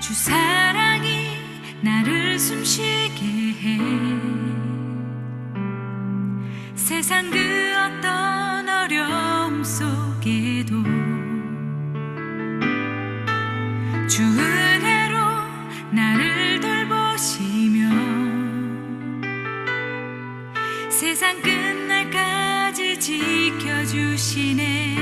주 사랑이 나를 숨쉬게 해. 세상 그 어떤 어려움 속에도 주 은혜로 나를 돌보시며 세상 끝날까지 지켜주시네.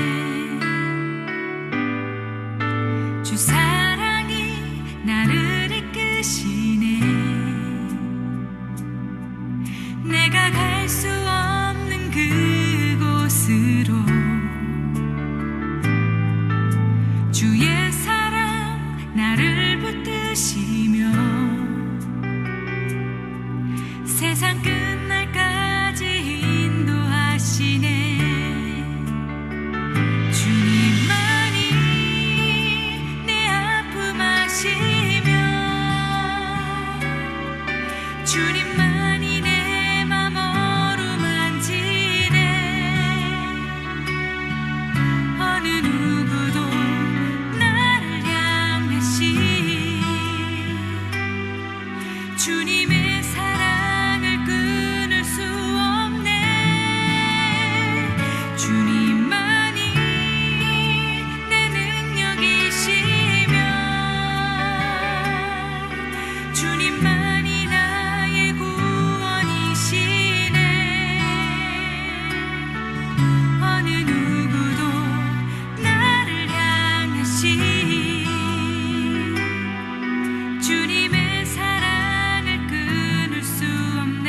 주 사랑이 나를 이끄시네. 내가 갈 수 없는 그곳으로 주의 사랑 나를 붙드시며 세상 끝날까지 인도하시네. 주님만이 내 아픔 아시며 주님만이 내 맘 어루만지네. 어느 누구도 나를 향하시 주님의 사랑을 끊을 수 없네. 주님만이 내 능력이시며 주님만이 나의 구원이시네. 어느 누구도 나를 향하시 주님의 사랑을 끊을 수 없네.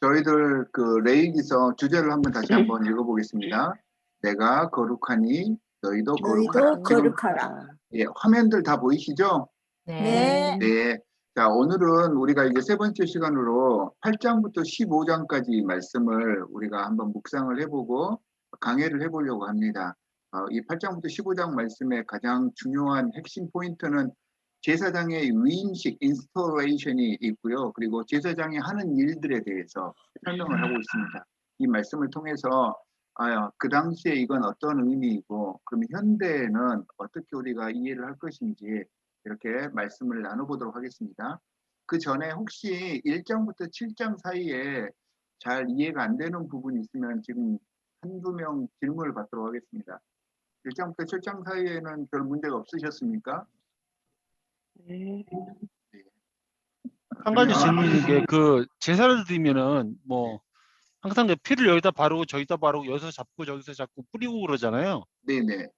저희들 그 레위기서 주제를 한번 다시 한번 읽어보겠습니다. 내가 거룩하니 너희도 거룩하라. 너희도 지금 거룩하라. 예, 화면들 다 보이시죠? 네. 네. 자, 오늘은 우리가 이제 세 번째 시간으로 8장부터 15장까지 말씀을 우리가 한번 묵상을 해보고 강해를 해보려고 합니다. 이 8장부터 15장 말씀의 가장 중요한 핵심 포인트는 제사장의 위임식 인스톨레이션이 있고요. 그리고 제사장이 하는 일들에 대해서 설명을 하고 있습니다. 이 말씀을 통해서 그 당시에 이건 어떤 의미이고 그럼 현대에는 어떻게 우리가 이해를 할 것인지 이렇게 말씀을 나눠보도록 하겠습니다. 그 전에 혹시 1장부터 7장 사이에 잘 이해가 안 되는 부분이 있으면 지금 한두 명 질문을 받도록 하겠습니다. 1장부터 7장 사이에는 별 문제가 없으셨습니까? 네. 한 가지 질문인 게 그 제사를 드리면은 뭐 항상 그 피를 여기다 바르고 저기다 바르고 여기서 잡고 저기서 잡고 뿌리고 그러잖아요. 네네.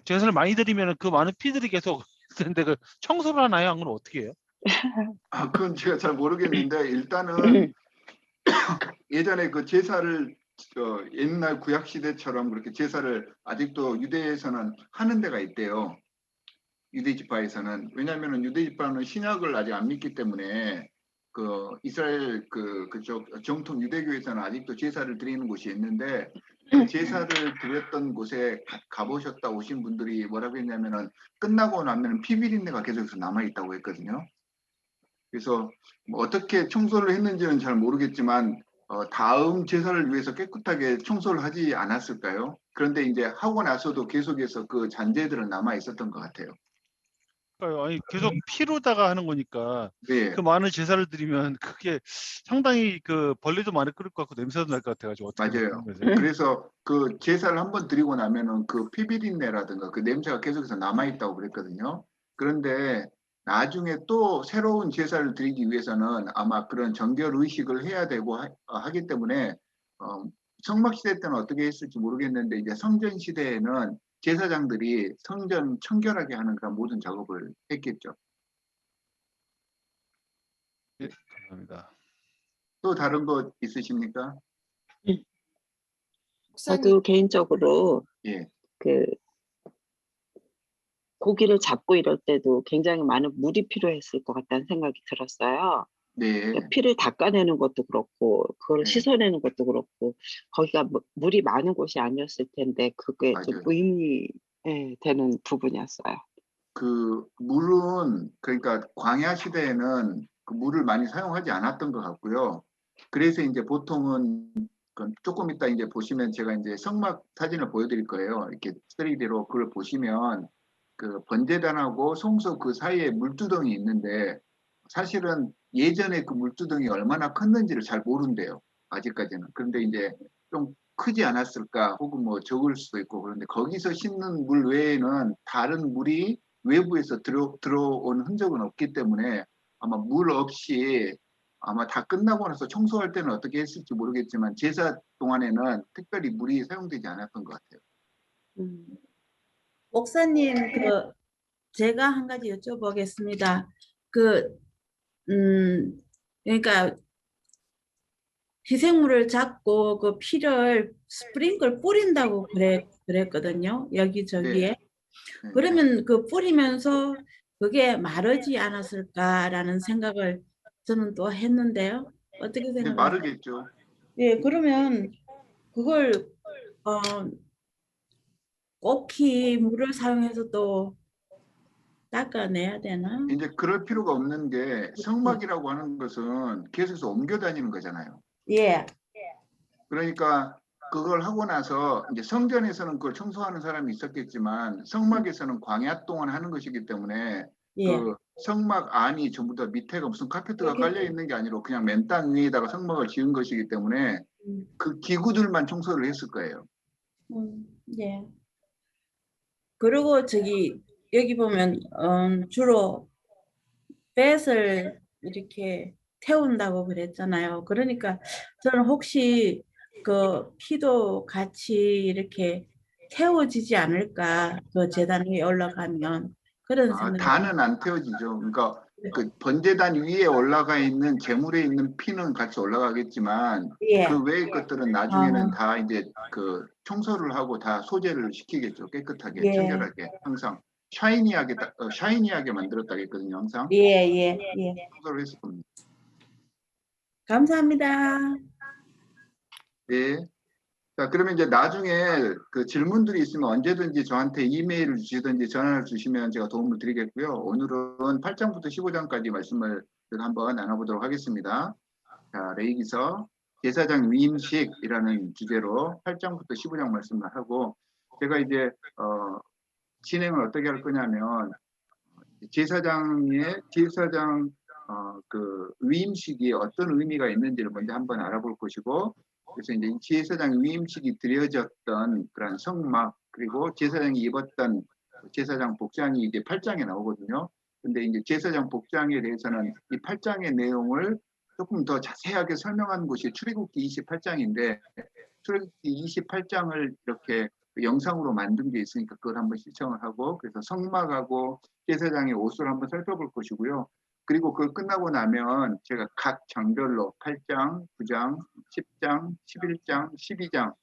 제사를 많이 드리면은 그 많은 피들이 계속 있는데 그 청소를 하나요? 안 그러면 어떻게 해요? 그건 제가 잘 모르겠는데 일단은 예전에 그 제사를 옛날 구약 시대처럼 그렇게 제사를 아직도 유대에서는 하는 데가 있대요. 유대 지파에서는. 왜냐하면 유대 지파는 신약을 아직 안 믿기 때문에 그 이스라엘 그쪽 정통 유대교에서는 아직도 제사를 드리는 곳이 있는데 그 제사를 드렸던 곳에 가보셨다 오신 분들이 뭐라고 했냐면은 끝나고 나면 피비린내가 계속해서 남아 있다고 했거든요. 그래서 뭐 어떻게 청소를 했는지는 잘 모르겠지만 다음 제사를 위해서 깨끗하게 청소를 하지 않았을까요? 그런데 이제 하고 나서도 계속해서 그 잔재들은 남아 있었던 것 같아요. 아니 계속 피로다가 하는 거니까 네. 그 많은 제사를 드리면 그게 상당히 그 벌레도 많이 끓을 것 같고 냄새도 날 것 같아가지고 어떻게 맞아요. 생각하세요? 그래서 그 제사를 한번 드리고 나면은 그 피비린내라든가 그 냄새가 계속해서 남아 있다고 그랬거든요. 그런데 나중에 또 새로운 제사를 드리기 위해서는 아마 그런 정결 의식을 해야 되고 하기 때문에 성막 시대 때는 어떻게 했을지 모르겠는데 이제 성전 시대에는 제사장들이 성전 청결하게 하는 그런 모든 작업을 했겠죠. 네, 감사합니다. 또 다른 거 있으십니까? 저도 개인적으로 예. 그 고기를 잡고 이럴 때도 굉장히 많은 물이 필요했을 것 같다는 생각이 들었어요. 네. 그러니까 피를 닦아내는 것도 그렇고 그걸 네. 씻어내는 것도 그렇고 거기가 물이 많은 곳이 아니었을 텐데 그게 좀 맞아요. 의미 되는 부분이었어요. 그 물은 그러니까 광야 시대에는 그 물을 많이 사용하지 않았던 것 같고요. 그래서 이제 보통은 그럼 조금 이따 이제 보시면 제가 이제 성막 사진을 보여드릴 거예요. 이렇게 3D로 그걸 보시면 그 번제단하고 성소 그 사이에 물두덩이 있는데 사실은 예전에 그 물두덩이 얼마나 컸는지를 잘 모른대요. 아직까지는. 그런데 이제 좀 크지 않았을까 혹은 뭐 적을 수도 있고 그런데 거기서 씻는 물 외에는 다른 물이 외부에서 들어온 흔적은 없기 때문에 아마 물 없이 아마 다 끝나고 나서 청소할 때는 어떻게 했을지 모르겠지만 제사 동안에는 특별히 물이 사용되지 않았던 것 같아요. 음. 목사님, 제가 한 가지 여쭤보겠습니다. 그, 그러니까 희생물을 잡고 그 피를 스프링클 뿌린다고 그랬거든요. 네, 여기저기에. 네. 그러면 그 뿌리면서 그게 마르지 않았을까라는 생각을 저는 또 했는데요. 어떻게 근데 생각하세요? 마르겠죠. 예, 그러면 그걸 어, 꼭히 물을 사용해서 또 닦아내야 되나? 이제 그럴 필요가 없는 게 성막이라고 하는 것은 계속해서 옮겨 다니는 거잖아요. 예, 그러니까 그걸 하고 나서 이제 성전에서는 그걸 청소하는 사람이 있었겠지만 성막에서는 광야 동안 하는 것이기 때문에 예. 그 성막 안이 전부 다 밑에가 무슨 카페트가 이렇게- 깔려 있는 게 아니라 그냥 맨 땅 위에다가 성막을 지은 것이기 때문에 음, 그 기구들만 청소를 했을 거예요. 예. 그리고 여기 보면 주로 뱃을 이렇게 태운다고 그랬잖아요. 그러니까 저는 혹시 그 피도 같이 이렇게 태워지지 않을까, 그 재단 위에 올라가면 그런 생각이. 단은 안 태워지죠. 그러니까 그 번제단 위에 올라가 있는 재물에 있는 피는 같이 올라가겠지만 예. 그 외의 것들은 나중에는 다 이제 그 청소를 하고 다 소재를 시키겠죠. 깨끗하게, 예. 청결하게 항상 샤이니하게 만들었다고 했거든요. 항상 예, 예, 예. 청소를 했을 겁니다. 감사합니다. 네. 자, 그러면 이제 나중에 그 질문들이 있으면 언제든지 저한테 이메일을 주시든지 전화를 주시면 제가 도움을 드리겠고요. 오늘은 8장부터 15장까지 말씀을 한번 나눠보도록 하겠습니다. 자, 레이기서 제사장 위임식이라는 주제로 8장부터 15장 말씀을 하고 제가 이제 진행을 어떻게 할 거냐면 제사장 그 위임식이 어떤 의미가 있는지를 먼저 한번 알아볼 것이고 그래서 이제 이 제사장 위임식이 드려졌던 그런 성막 그리고 제사장이 입었던 제사장 복장이 이제 8장에 나오거든요. 근데 이제 제사장 복장에 대해서는 이 8장의 내용을 조금 더 자세하게 설명한 곳이 출애굽기 28장인데 출애굽기 28장을 이렇게 영상으로 만든 게 있으니까 그걸 한번 시청을 하고 그래서 성막하고 제사장의 옷을 한번 살펴볼 것이고요. 그리고 그걸 끝나고 나면 제가 각 장별로 8장, 9장, 10장, 11장, 12장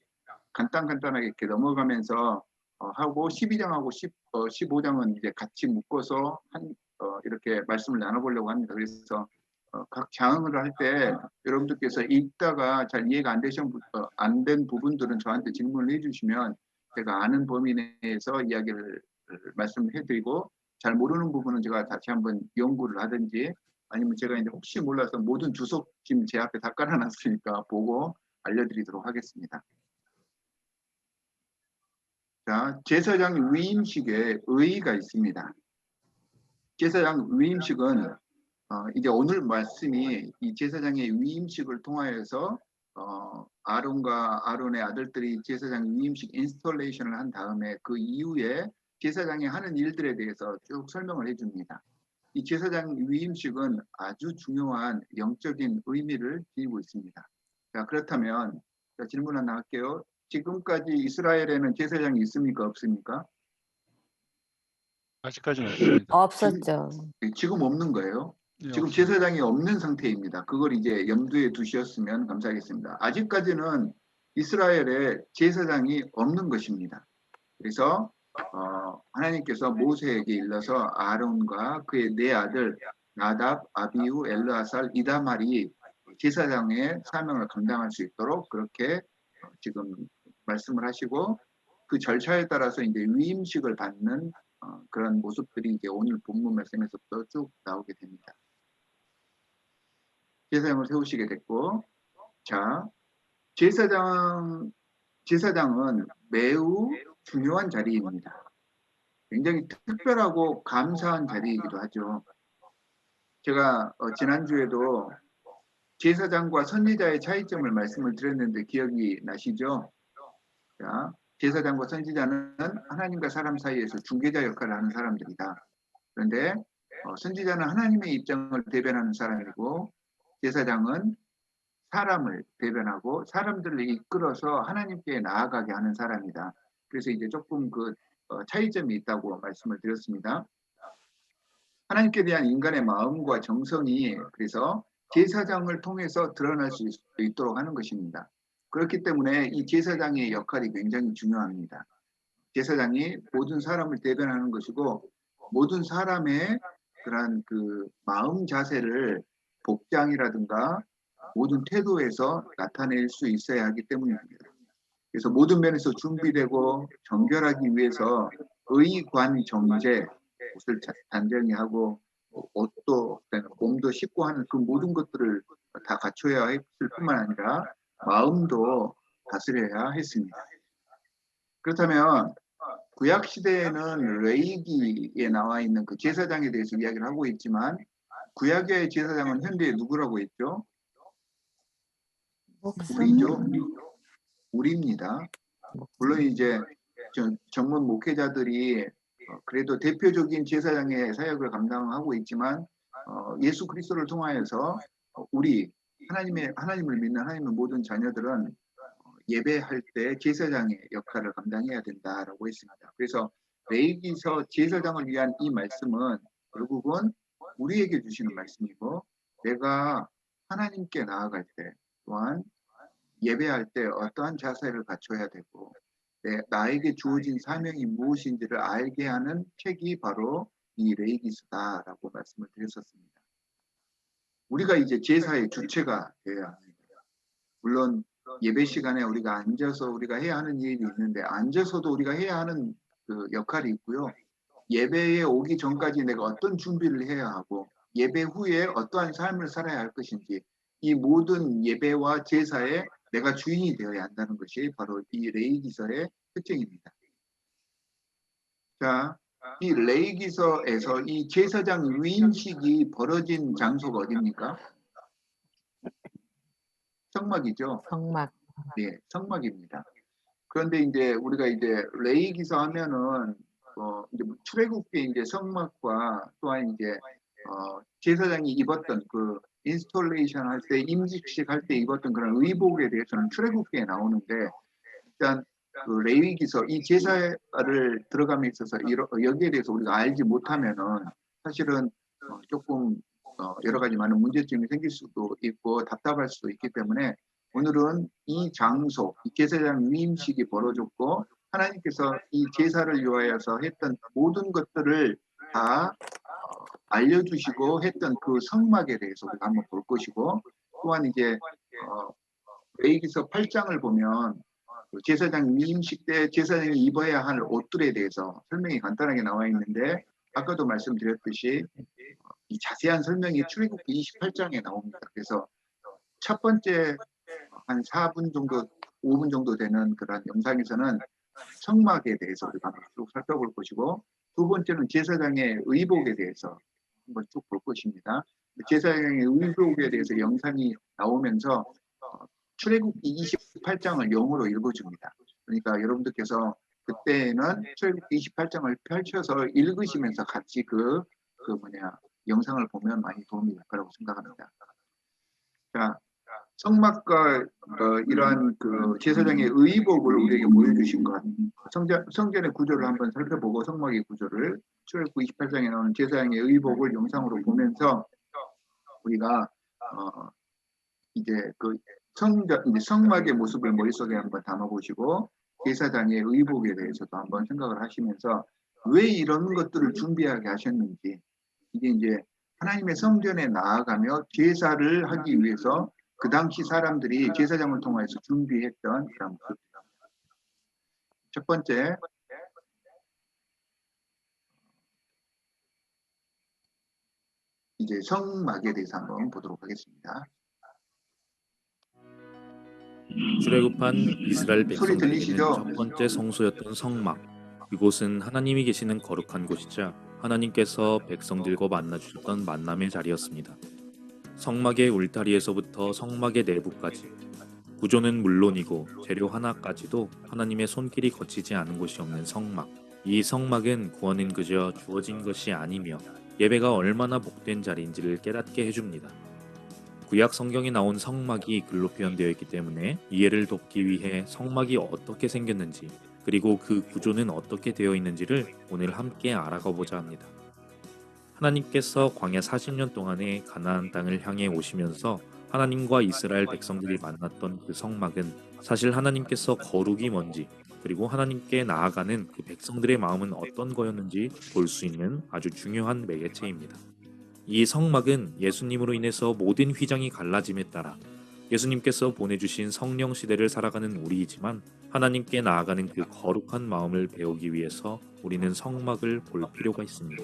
간단하게 이렇게 넘어가면서 하고 12장하고 15장은 이제 같이 묶어서 이렇게 말씀을 나눠보려고 합니다. 그래서 각 장을 할 때 여러분들께서 읽다가 잘 이해가 안 된 부분들은 저한테 질문을 해주시면 제가 아는 범위 내에서 이야기를 말씀을 해드리고 잘 모르는 부분은 제가 다시 한번 연구를 하든지 아니면 제가 이제 혹시 몰라서 모든 주석 지금 제 앞에 다 깔아놨으니까 보고 알려드리도록 하겠습니다. 자, 제사장 위임식에 의의가 있습니다. 제사장 위임식은 이제 오늘 말씀이 이 제사장의 위임식을 통하여서 아론과 아론의 아들들이 제사장 위임식 인스톨레이션을 한 다음에 그 이후에 제사장이 하는 일들에 대해서 쭉 설명을 해줍니다. 이 제사장 위임식은 아주 중요한 영적인 의미를 지니고 있습니다. 자, 그렇다면 질문 하나 할게요. 지금까지 이스라엘에는 제사장이 있습니까? 없습니까? 아직까지는 없습니다. 없었죠. 지금 없는 거예요. 네, 지금 없습니다. 제사장이 없는 상태입니다. 그걸 이제 염두에 두셨으면 감사하겠습니다. 아직까지는 이스라엘에 제사장이 없는 것입니다. 그래서 하나님께서 모세에게 일러서 아론과 그의 네 아들 나답, 아비후, 엘르아살, 이다말이 제사장의 사명을 감당할 수 있도록 그렇게 지금 말씀을 하시고 그 절차에 따라서 이제 위임식을 받는 그런 모습들이 이제 오늘 본문 말씀에서부터 쭉 나오게 됩니다. 제사장을 세우시게 됐고, 자, 제사장은 매우 중요한 자리입니다. 굉장히 특별하고 감사한 자리이기도 하죠. 제가 지난주에도 제사장과 선지자의 차이점을 말씀을 드렸는데 기억이 나시죠? 자, 제사장과 선지자는 하나님과 사람 사이에서 중개자 역할을 하는 사람들이다. 그런데 선지자는 하나님의 입장을 대변하는 사람이고 제사장은 사람을 대변하고 사람들을 이끌어서 하나님께 나아가게 하는 사람이다. 그래서 이제 조금 그 차이점이 있다고 말씀을 드렸습니다. 하나님께 대한 인간의 마음과 정성이 그래서 제사장을 통해서 드러날 수 있도록 하는 것입니다. 그렇기 때문에 이 제사장의 역할이 굉장히 중요합니다. 제사장이 모든 사람을 대변하는 것이고 모든 사람의 그러한 그 마음 자세를 복장이라든가 모든 태도에서 나타낼 수 있어야 하기 때문입니다. 그래서 모든 면에서 준비되고 정결하기 위해서 의관정제, 옷을 단정히 하고 옷도 몸도 씻고 하는 그 모든 것들을 다 갖춰야 했을 뿐만 아니라 마음도 다스려야 했습니다. 그렇다면 구약 시대에는 레위기에 나와 있는 그 제사장에 대해서 이야기를 하고 있지만 구약의 제사장은 현대에 누구라고 했죠? 우리죠. 우리입니다. 물론 이제 전문 목회자들이 그래도 대표적인 제사장의 사역을 감당하고 있지만 예수 그리스도를 통하여서 우리 하나님을 믿는 하나님의 모든 자녀들은 예배할 때 제사장의 역할을 감당해야 된다라고 했습니다. 그래서 레위기서 제사장을 위한 이 말씀은 결국은 우리에게 주시는 말씀이고 내가 하나님께 나아갈 때 또한 예배할 때 어떠한 자세를 갖춰야 되고 나에게 주어진 사명이 무엇인지를 알게 하는 책이 바로 이 레위기서다라고 말씀을 드렸었습니다. 우리가 이제 제사의 주체가 되어야 합니다. 물론 예배 시간에 우리가 앉아서 우리가 해야 하는 일이 있는데 앉아서도 우리가 해야 하는 그 역할이 있고요. 예배에 오기 전까지 내가 어떤 준비를 해야 하고 예배 후에 어떠한 삶을 살아야 할 것인지 이 모든 예배와 제사에 내가 주인이 되어야 한다는 것이 바로 이 레위기서의 특징입니다. 자, 이 레위기서에서 이 제사장 위임식이 벌어진 장소가 어디입니까? 성막이죠. 성막. 네, 성막입니다. 그런데 이제 우리가 이제 레위기서 하면은 이제 출애굽기의 이제 성막과 또한 이제 제사장이 입었던 그 인스톨레이션 할 때 임직식 할 때 입었던 그런 의복에 대해서는 출애굽기에 나오는데 일단 그 레위기서 이 제사를 들어감에 있어서 여기에 대해서 우리가 알지 못하면은 사실은 조금 여러 가지 많은 문제점이 생길 수도 있고 답답할 수도 있기 때문에 오늘은 이 장소, 이 제사장 위임식이 벌어졌고 하나님께서 이 제사를 위하여서 했던 모든 것들을 다 알려주시고 했던 그 성막에 대해서 우리가 한번 볼 것이고 또한 이제 레위기서 8장을 보면 제사장 위임식 때 제사장이 입어야 할 옷들에 대해서 설명이 간단하게 나와 있는데 아까도 말씀드렸듯이 이 자세한 설명이 출애굽기 28장에 나옵니다. 그래서 첫 번째 한 4분 정도, 5분 정도 되는 그런 영상에서는 성막에 대해서 우리가 쭉 살펴볼 것이고 두 번째는 제사장의 의복에 대해서 한번 쭉 볼 것입니다. 제사장의 의복에 대해서 영상이 나오면서 출애굽기 28장을 영어로 읽어줍니다. 그러니까 여러분들께서 그때는 출애굽기 28장을 펼쳐서 읽으시면서 같이 그 영상을 보면 많이 도움이 될 거라고 생각합니다. 자, 성막과 이러한 그 제사장의 의복을 우리에게 보여주신 것, 성전의 구조를 한번 살펴보고 성막의 구조를 출애굽기 28장에 나오는 제사장의 의복을 영상으로 보면서 우리가 이제 그 성막의 모습을 머릿속에 한번 담아보시고 제사장의 의복에 대해서도 한번 생각을 하시면서 왜 이런 것들을 준비하게 하셨는지 이게 이제 하나님의 성전에 나아가며 제사를 하기 위해서 그 당시 사람들이 제사장을 통해서 준비했던 그런 모습입니다. 첫 번째, 이제 성막에 대해서 한번 보도록 하겠습니다. 출애굽한 이스라엘 소리 백성들에게는 들리시죠? 첫 번째 성소였던 성막, 그곳은 하나님이 계시는 거룩한 곳이자 하나님께서 백성들과 만나 주셨던 만남의 자리였습니다. 성막의 울타리에서부터 성막의 내부까지, 구조는 물론이고 재료 하나까지도 하나님의 손길이 거치지 않은 곳이 없는 성막. 이 성막은 구원은 그저 주어진 것이 아니며 예배가 얼마나 복된 자리인지를 깨닫게 해줍니다. 구약 성경에 나온 성막이 글로 표현되어 있기 때문에 이해를 돕기 위해 성막이 어떻게 생겼는지, 그리고 그 구조는 어떻게 되어 있는지를 오늘 함께 알아가 보자 합니다. 하나님께서 광야 40년 동안의 가나안 땅을 향해 오시면서 하나님과 이스라엘 백성들이 만났던 그 성막은 사실 하나님께서 거룩이 뭔지, 그리고 하나님께 나아가는 그 백성들의 마음은 어떤 거였는지 볼 수 있는 아주 중요한 매개체입니다. 이 성막은 예수님으로 인해서 모든 휘장이 갈라짐에 따라 예수님께서 보내주신 성령 시대를 살아가는 우리이지만, 하나님께 나아가는 그 거룩한 마음을 배우기 위해서 우리는 성막을 볼 필요가 있습니다.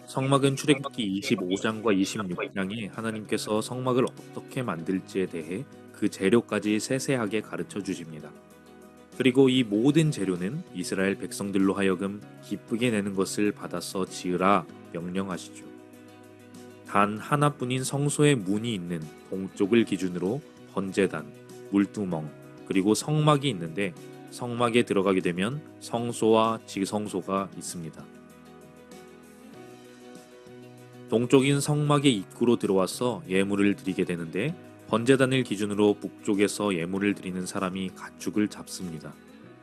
성막은 출애굽기 25장과 26장에 하나님께서 성막을 어떻게 만들지에 대해 그 재료까지 세세하게 가르쳐 주십니다. 그리고 이 모든 재료는 이스라엘 백성들로 하여금 기쁘게 내는 것을 받아서 지으라 명령하시죠. 단 하나뿐인 성소의 문이 있는 동쪽을 기준으로 번제단, 물두멍, 그리고 성막이 있는데, 성막에 들어가게 되면 성소와 지성소가 있습니다. 동쪽인 성막의 입구로 들어와서 예물을 드리게 되는데, 번제단을 기준으로 북쪽에서 예물을 드리는 사람이 가축을 잡습니다.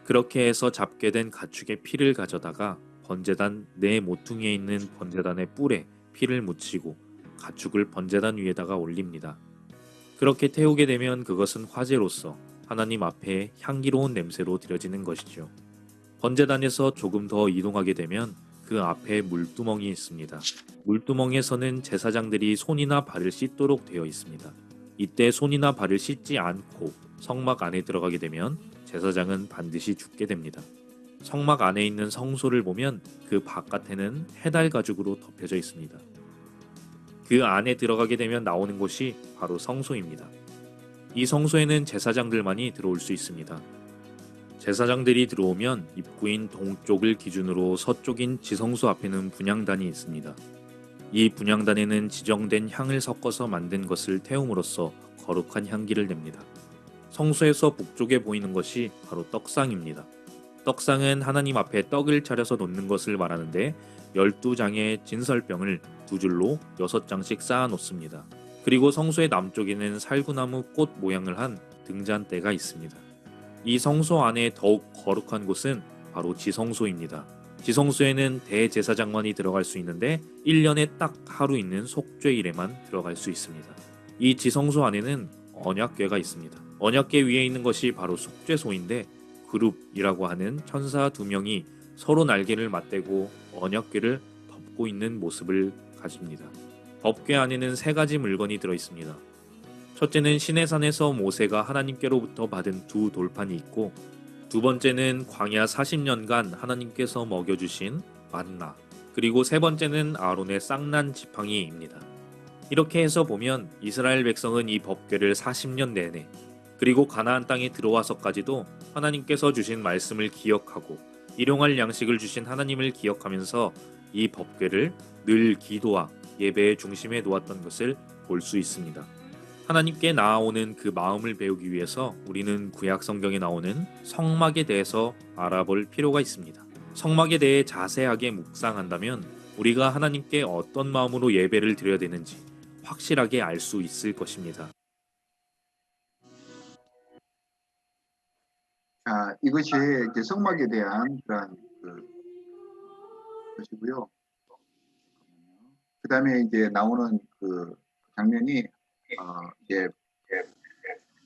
그렇게 해서 잡게 된 가축의 피를 가져다가 번제단 네 모퉁이에 있는 번제단의 뿔에 피를 묻히고 가축을 번제단 위에다가 올립니다. 그렇게 태우게 되면 그것은 화제로서 하나님 앞에 향기로운 냄새로 드려지는 것이죠. 번제단에서 조금 더 이동하게 되면 그 앞에 물두멍이 있습니다. 물두멍에서는 제사장들이 손이나 발을 씻도록 되어 있습니다. 이때 손이나 발을 씻지 않고 성막 안에 들어가게 되면 제사장은 반드시 죽게 됩니다. 성막 안에 있는 성소를 보면 그 바깥에는 해달 가죽으로 덮여져 있습니다. 그 안에 들어가게 되면 나오는 곳이 바로 성소입니다. 이 성소에는 제사장들만이 들어올 수 있습니다. 제사장들이 들어오면 입구인 동쪽을 기준으로 서쪽인 지성소 앞에는 분향단이 있습니다. 이 분향단에는 지정된 향을 섞어서 만든 것을 태움으로써 거룩한 향기를 냅니다. 성소에서 북쪽에 보이는 것이 바로 떡상입니다. 떡상은 하나님 앞에 떡을 차려서 놓는 것을 말하는데, 12장의 진설병을 두 줄로 6장씩 쌓아 놓습니다. 그리고 성소의 남쪽에는 살구나무 꽃 모양을 한 등잔대가 있습니다. 이 성소 안에 더욱 거룩한 곳은 바로 지성소입니다. 지성소에는 대제사장만이 들어갈 수 있는데 1년에 딱 하루 있는 속죄일에만 들어갈 수 있습니다. 이 지성소 안에는 언약궤가 있습니다. 언약궤 위에 있는 것이 바로 속죄소인데, 그룹이라고 하는 천사 2명이 서로 날개를 맞대고 언약궤를 덮고 있는 모습을 가집니다. 법궤 안에는 3가지 물건이 들어 있습니다. 첫째는 시내산에서 모세가 하나님께로부터 받은 2 돌판이 있고, 두 번째는 광야 40년간 하나님께서 먹여주신 만나, 그리고 3번째는 아론의 쌍난 지팡이입니다. 이렇게 해서 보면 이스라엘 백성은 이 법궤를 40년 내내, 그리고 가나안 땅에 들어와서까지도 하나님께서 주신 말씀을 기억하고 일용할 양식을 주신 하나님을 기억하면서 이 법궤를 늘 기도와 예배의 중심에 놓았던 것을 볼 수 있습니다. 하나님께 나아오는 그 마음을 배우기 위해서 우리는 구약 성경에 나오는 성막에 대해서 알아볼 필요가 있습니다. 성막에 대해 자세하게 묵상한다면 우리가 하나님께 어떤 마음으로 예배를 드려야 되는지 확실하게 알 수 있을 것입니다. 자, 이것이 이제 성막에 대한 그런 것이고요. 그 다음에 이제 나오는 그 장면이 이제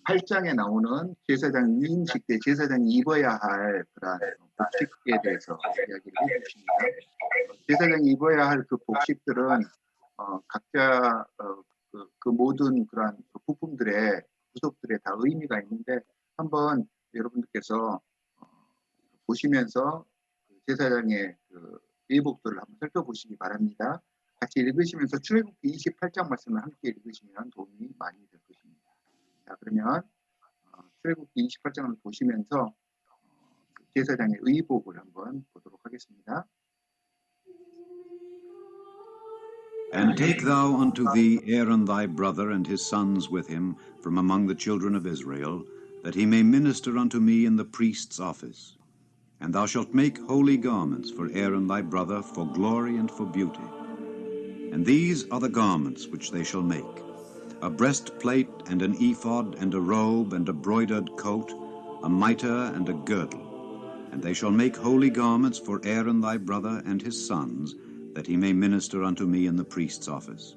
8장에 나오는 제사장 위임식 때 제사장이 입어야 할 그런 복식에 대해서 이야기를 해주십니다. 제사장이 입어야 할 그 복식들은 각자 그 모든 그런 부품들의 구속들에 다 의미가 있는데, 한번 여러분들께서 보시면서 제사장의 그 예복들을 한번 살펴보시기 바랍니다. 같이 읽으시면서 출애굽기 28장 말씀을 함께 읽으시면 도움이 많이 될 것입니다. 자, 그러면 출애굽기 28장을 보시면서 제사장의 의복을 한번 보도록 하겠습니다. And take thou unto thee Aaron thy brother and his sons with him from among the children of Israel, that he may minister unto me in the priest's office. And thou shalt make holy garments for Aaron thy brother for glory and for beauty. And these are the garments which they shall make: a breastplate and an ephod and a robe and a broidered coat, a mitre and a girdle. And they shall make holy garments for Aaron thy brother and his sons, that he may minister unto me in the priest's office.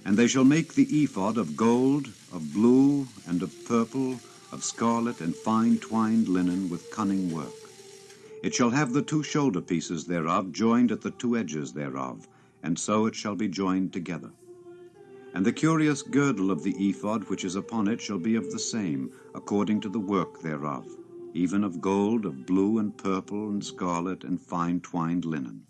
And they shall make the ephod of gold, of blue, and of purple, of scarlet, and fine twined linen with cunning work. It shall have the two shoulder pieces thereof joined at the two edges thereof, and so it shall be joined together. And the curious girdle of the ephod which is upon it shall be of the same, according to the work thereof, even of gold, of blue, and purple, and scarlet, and fine twined linen.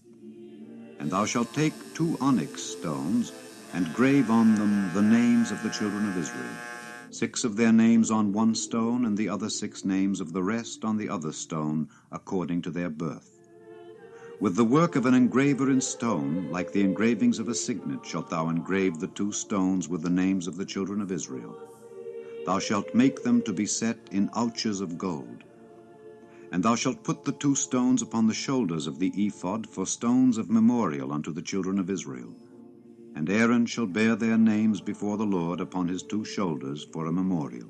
And thou shalt take 2 onyx stones, and grave on them the names of the children of Israel, 6 of their names on one stone, and the other 6 names of the rest on the other stone, according to their birth. With the work of an engraver in stone, like the engravings of a signet, shalt thou engrave the 2 stones with the names of the children of Israel. Thou shalt make them to be set in ouches of gold. And thou shalt put the 2 stones upon the shoulders of the ephod for stones of memorial unto the children of Israel. And Aaron shall bear their names before the Lord upon his 2 shoulders for a memorial.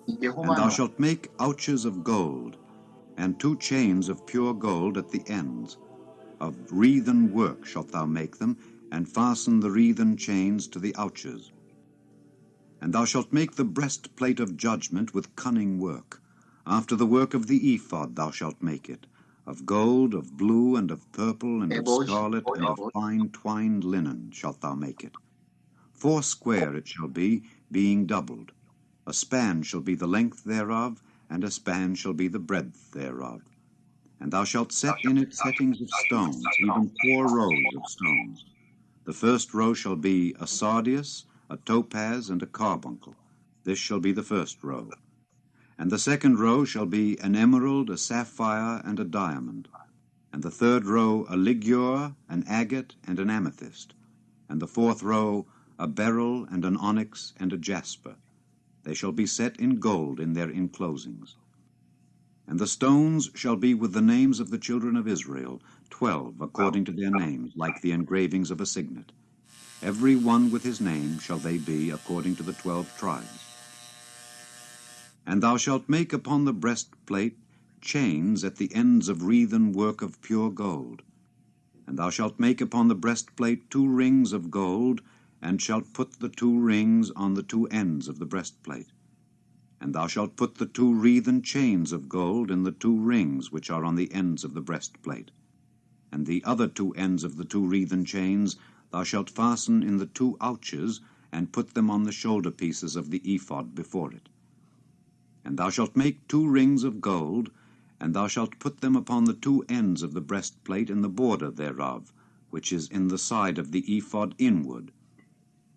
이게 And thou 호마노. shalt make ouches of gold, and 2 chains of pure gold at the ends. Of wreathen work shalt thou make them, and fasten the wreathen chains to the ouches. And thou shalt make the breastplate of judgment with cunning work. After the work of the ephod thou shalt make it, of gold, of blue, and of purple, and of 에봇, scarlet, and of fine twined linen shalt thou make it. 4 square it shall be, being doubled. A span shall be the length thereof, and a span shall be the breadth thereof. And thou shalt set in it settings of stones, even 4 rows of stones. The first row shall be a sardius, a topaz, and a carbuncle. This shall be the first row. And the second row shall be an emerald, a sapphire, and a diamond. And the third row a ligure, an agate, and an amethyst. And the fourth row a beryl, and an onyx, and a jasper. They shall be set in gold in their enclosings. And the stones shall be with the names of the children of Israel, 12 according to their names, like the engravings of a signet. Every one with his name shall they be, according to the 12 tribes. And thou shalt make upon the breastplate chains at the ends of wreathen work of pure gold. And thou shalt make upon the breastplate 2 rings of gold, and shalt put the 2 rings on the 2 ends of the breastplate. And thou shalt put the 2 wreathen chains of gold in the 2 rings which are on the ends of the breastplate. And the other 2 ends of the 2 wreathen chains thou shalt fasten in the 2 ouches, and put them on the shoulder pieces of the ephod before it. And thou shalt make 2 rings of gold, and thou shalt put them upon the 2 ends of the breastplate in the border thereof, which is in the side of the ephod inward.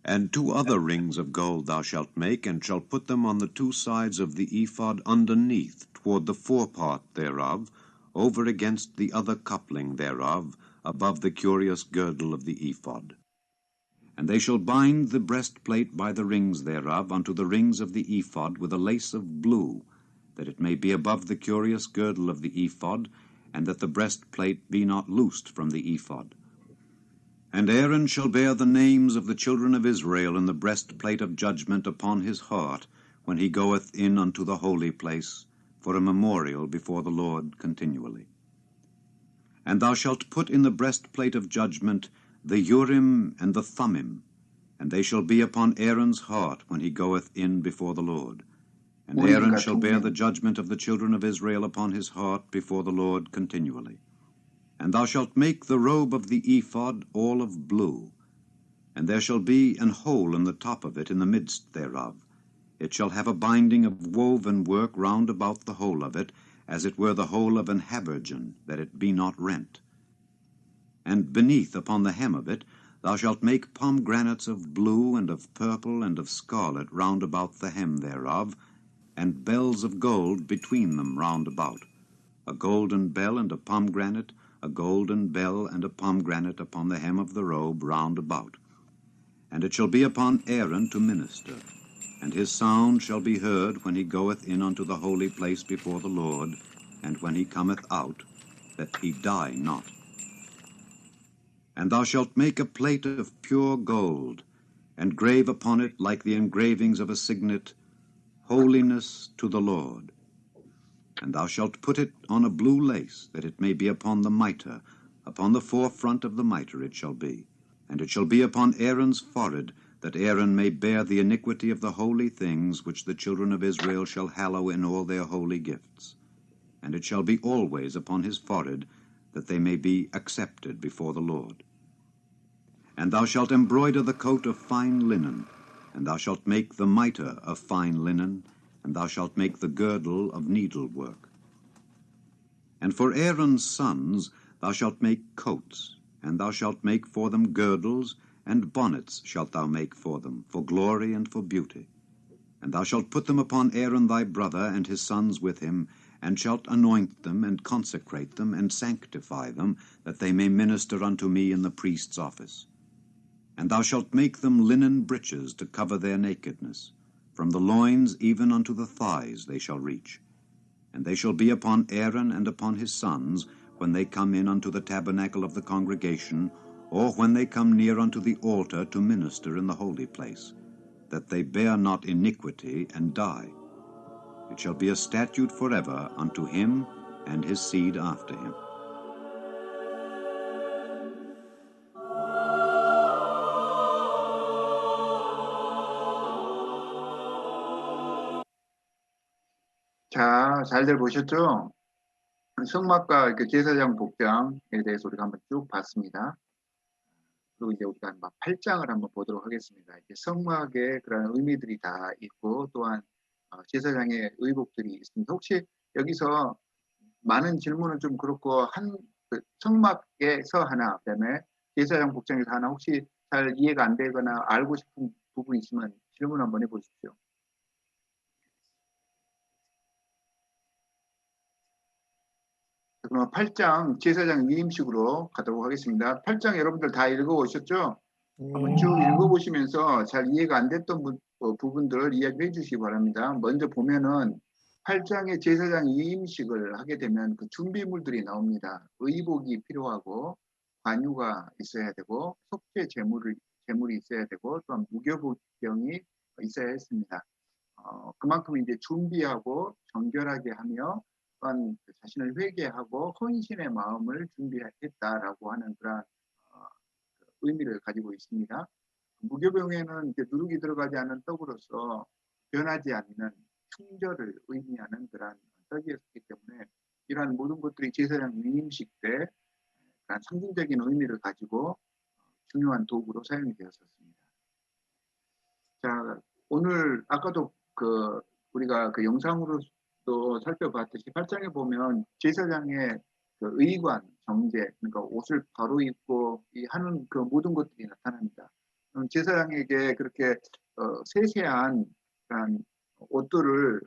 And 2 other rings of gold thou shalt make, and shalt put them on the 2 sides of the ephod underneath, toward the forepart thereof, over against the other coupling thereof, above the curious girdle of the ephod. And they shall bind the breastplate by the rings thereof unto the rings of the ephod with a lace of blue, that it may be above the curious girdle of the ephod, and that the breastplate be not loosed from the ephod. And Aaron shall bear the names of the children of Israel in the breastplate of judgment upon his heart, when he goeth in unto the holy place, for a memorial before the Lord continually. And thou shalt put in the breastplate of judgment the Urim and the Thummim, and they shall be upon Aaron's heart when he goeth in before the Lord. And Aaron shall bear the judgment of the children of Israel upon his heart before the Lord continually. And thou shalt make the robe of the ephod all of blue, and there shall be an hole in the top of it in the midst thereof. It shall have a binding of woven work round about the hole of it, as it were the hole of an habergeon, that it be not rent. And beneath upon the hem of it thou shalt make pomegranates of blue, and of purple, and of scarlet round about the hem thereof, and bells of gold between them round about, a golden bell and a pomegranate, a golden bell and a pomegranate upon the hem of the robe round about. And it shall be upon Aaron to minister, and his sound shall be heard when he goeth in unto the holy place before the Lord, and when he cometh out, that he die not. And thou shalt make a plate of pure gold, and grave upon it, like the engravings of a signet, Holiness to the Lord. And thou shalt put it on a blue lace, that it may be upon the mitre, upon the forefront of the mitre it shall be. And it shall be upon Aaron's forehead, that Aaron may bear the iniquity of the holy things which the children of Israel shall hallow in all their holy gifts. And it shall be always upon his forehead, that they may be accepted before the Lord. And thou shalt embroider the coat of fine linen, and thou shalt make the mitre of fine linen, and thou shalt make the girdle of needlework. And for Aaron's sons thou shalt make coats, and thou shalt make for them girdles, and bonnets shalt thou make for them, for glory and for beauty. And thou shalt put them upon Aaron thy brother and his sons with him, and shalt anoint them, and consecrate them, and sanctify them, that they may minister unto me in the priest's office. And thou shalt make them linen breeches to cover their nakedness. From the loins even unto the thighs they shall reach. And they shall be upon Aaron and upon his sons, when they come in unto the tabernacle of the congregation, or when they come near unto the altar to minister in the holy place, that they bear not iniquity and die. It shall be a statute forever unto him and his seed after him. 자, 잘들 보셨죠? 성막과 그 제사장 복장에 대해서 우리가 한번 쭉 봤습니다. 그리고 이제 우리가 막 8장을 한번 보도록 하겠습니다. 이제 성막에 그런 의미들이 다 있고, 또한 제사장의 의복들이 있습니다. 혹시 여기서 많은 질문은 좀 그렇고, 그 성막에서 하나, 그다음에 제사장 복장에서 하나, 혹시 잘 이해가 안 되거나 알고 싶은 부분 있으면 질문 한번 해보십시오. 그럼 8장 제사장 위임식으로 가도록 하겠습니다. 8장 여러분들 다 읽어오셨죠? 한번 쭉 읽어보시면서 잘 이해가 안 됐던 부분들을 이야기해 주시기 바랍니다. 먼저 보면은 8장의 제사장 위임식을 하게 되면 그 준비물들이 나옵니다. 의복이 필요하고, 관유가 있어야 되고, 속죄 제물이 있어야 되고, 또한 무교병이 있어야 했습니다. 그만큼 이제 준비하고 정결하게 하며, 또한 자신을 회개하고 헌신의 마음을 준비했다라고 하는 그런 의미를 가지고 있습니다. 무교병에는 이제 누룩이 들어가지 않은 떡으로서 변하지 않는 충절을 의미하는 그런 떡이었기 때문에, 이러한 모든 것들이 제사장 위임식 때 그런 상징적인 의미를 가지고 중요한 도구로 사용이 되었었습니다. 자, 오늘 아까도 우리가 그 영상으로 또 살펴봤듯이 8장에 보면 제사장의 그 의관, 정제, 그러니까 옷을 바로 입고 하는 그 모든 것들이 나타납니다. 제사장에게 그렇게 세세한 그런 옷들을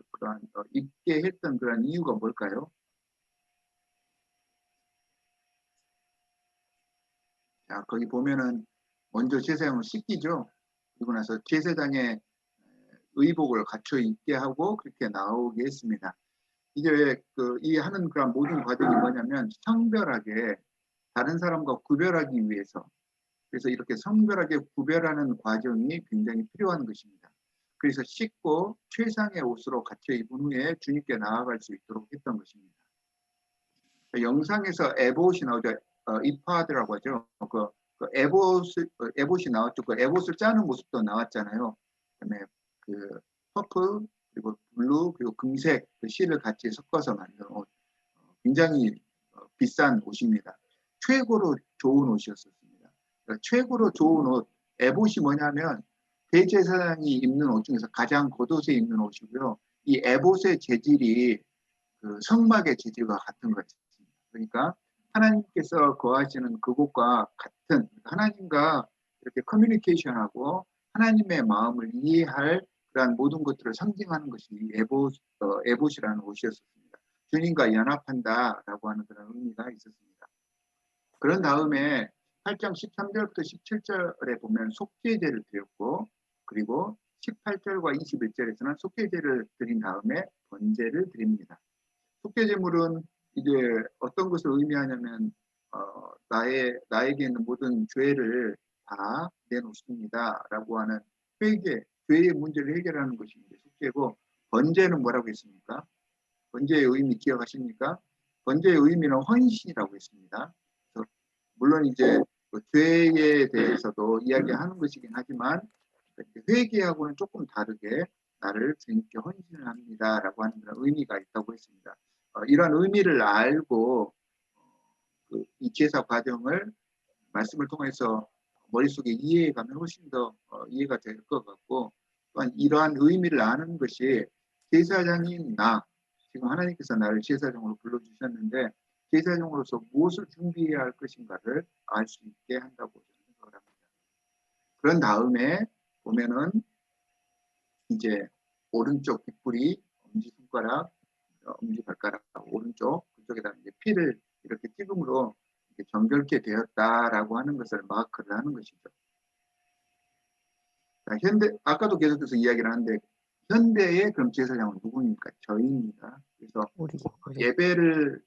입게 했던 그런 이유가 뭘까요? 자, 거기 보면은 먼저 제사장을 씻기죠. 그리고 나서 제사장의 의복을 갖춰 입게 하고 그렇게 나오게 했습니다. 이제 이 하는 그런 모든 과정이 뭐냐면 성별하게 다른 사람과 구별하기 위해서, 그래서 이렇게 성별하게 구별하는 과정이 굉장히 필요한 것입니다. 그래서 씻고 최상의 옷으로 갖춰 입은 후에 주님께 나아갈 수 있도록 했던 것입니다. 영상에서 에봇이 나오죠. 이파드라고 하죠. 에봇이 나왔죠. 그 에봇을 짜는 모습도 나왔잖아요. 그다음에 그 퍼플, 그리고 블루, 그리고 금색 그 실을 같이 섞어서 만든 옷, 굉장히 비싼 옷입니다. 최고로 좋은 옷이었습니다. 그러니까 최고로 좋은 옷, 에봇이 뭐냐면 대제사장이 입는 옷 중에서 가장 겉옷에 입는 옷이고요. 이 에봇의 재질이 그 성막의 재질과 같은 것입니다. 그러니까 하나님께서 거하시는 그곳과 같은, 하나님과 이렇게 커뮤니케이션하고 하나님의 마음을 이해할 그러한 모든 것들을 상징하는 것이 에봇이라는 옷이었습니다. 주님과 연합한다라고 하는 그런 의미가 있었습니다. 그런 다음에 8장 13절부터 17절에 보면 속죄제를 드렸고, 그리고 18절과 21절에서는 속죄제를 드린 다음에 번제를 드립니다. 속죄제물은 이제 어떤 것을 의미하냐면 나에게 있는 모든 죄를 다 내놓습니다라고 하는 회개, 죄의 문제를 해결하는 것이 이제 속죄고, 번제는 뭐라고 했습니까? 번제의 의미 기억하십니까? 번제의 의미는 헌신이라고 했습니다. 그래서 물론 이제 그 죄에 대해서도 이야기하는 것이긴 하지만 회개하고는 조금 다르게 나를 주님께 헌신을 합니다라고 하는 그런 의미가 있다고 했습니다. 이러한 의미를 알고 이 제사 과정을 말씀을 통해서 머릿속에 이해해가면 훨씬 더 이해가 될 것 같고, 또한 이러한 의미를 아는 것이 제사장인 나, 지금 하나님께서 나를 제사장으로 불러주셨는데 제사장으로서 무엇을 준비해야 할 것인가를 알 수 있게 한다고 저는 생각을 합니다. 그런 다음에 보면은 이제 오른쪽 뒷부리, 엄지손가락, 엄지발가락 오른쪽 그쪽에다 이제 피를 이렇게 찍음으로 이렇게 정결케 되었다라고 하는 것을 마크를 하는 것이죠. 자, 아까도 계속해서 이야기를 하는데 현대의 그럼 제사장은 누구입니까? 저희입니다. 그래서 예배를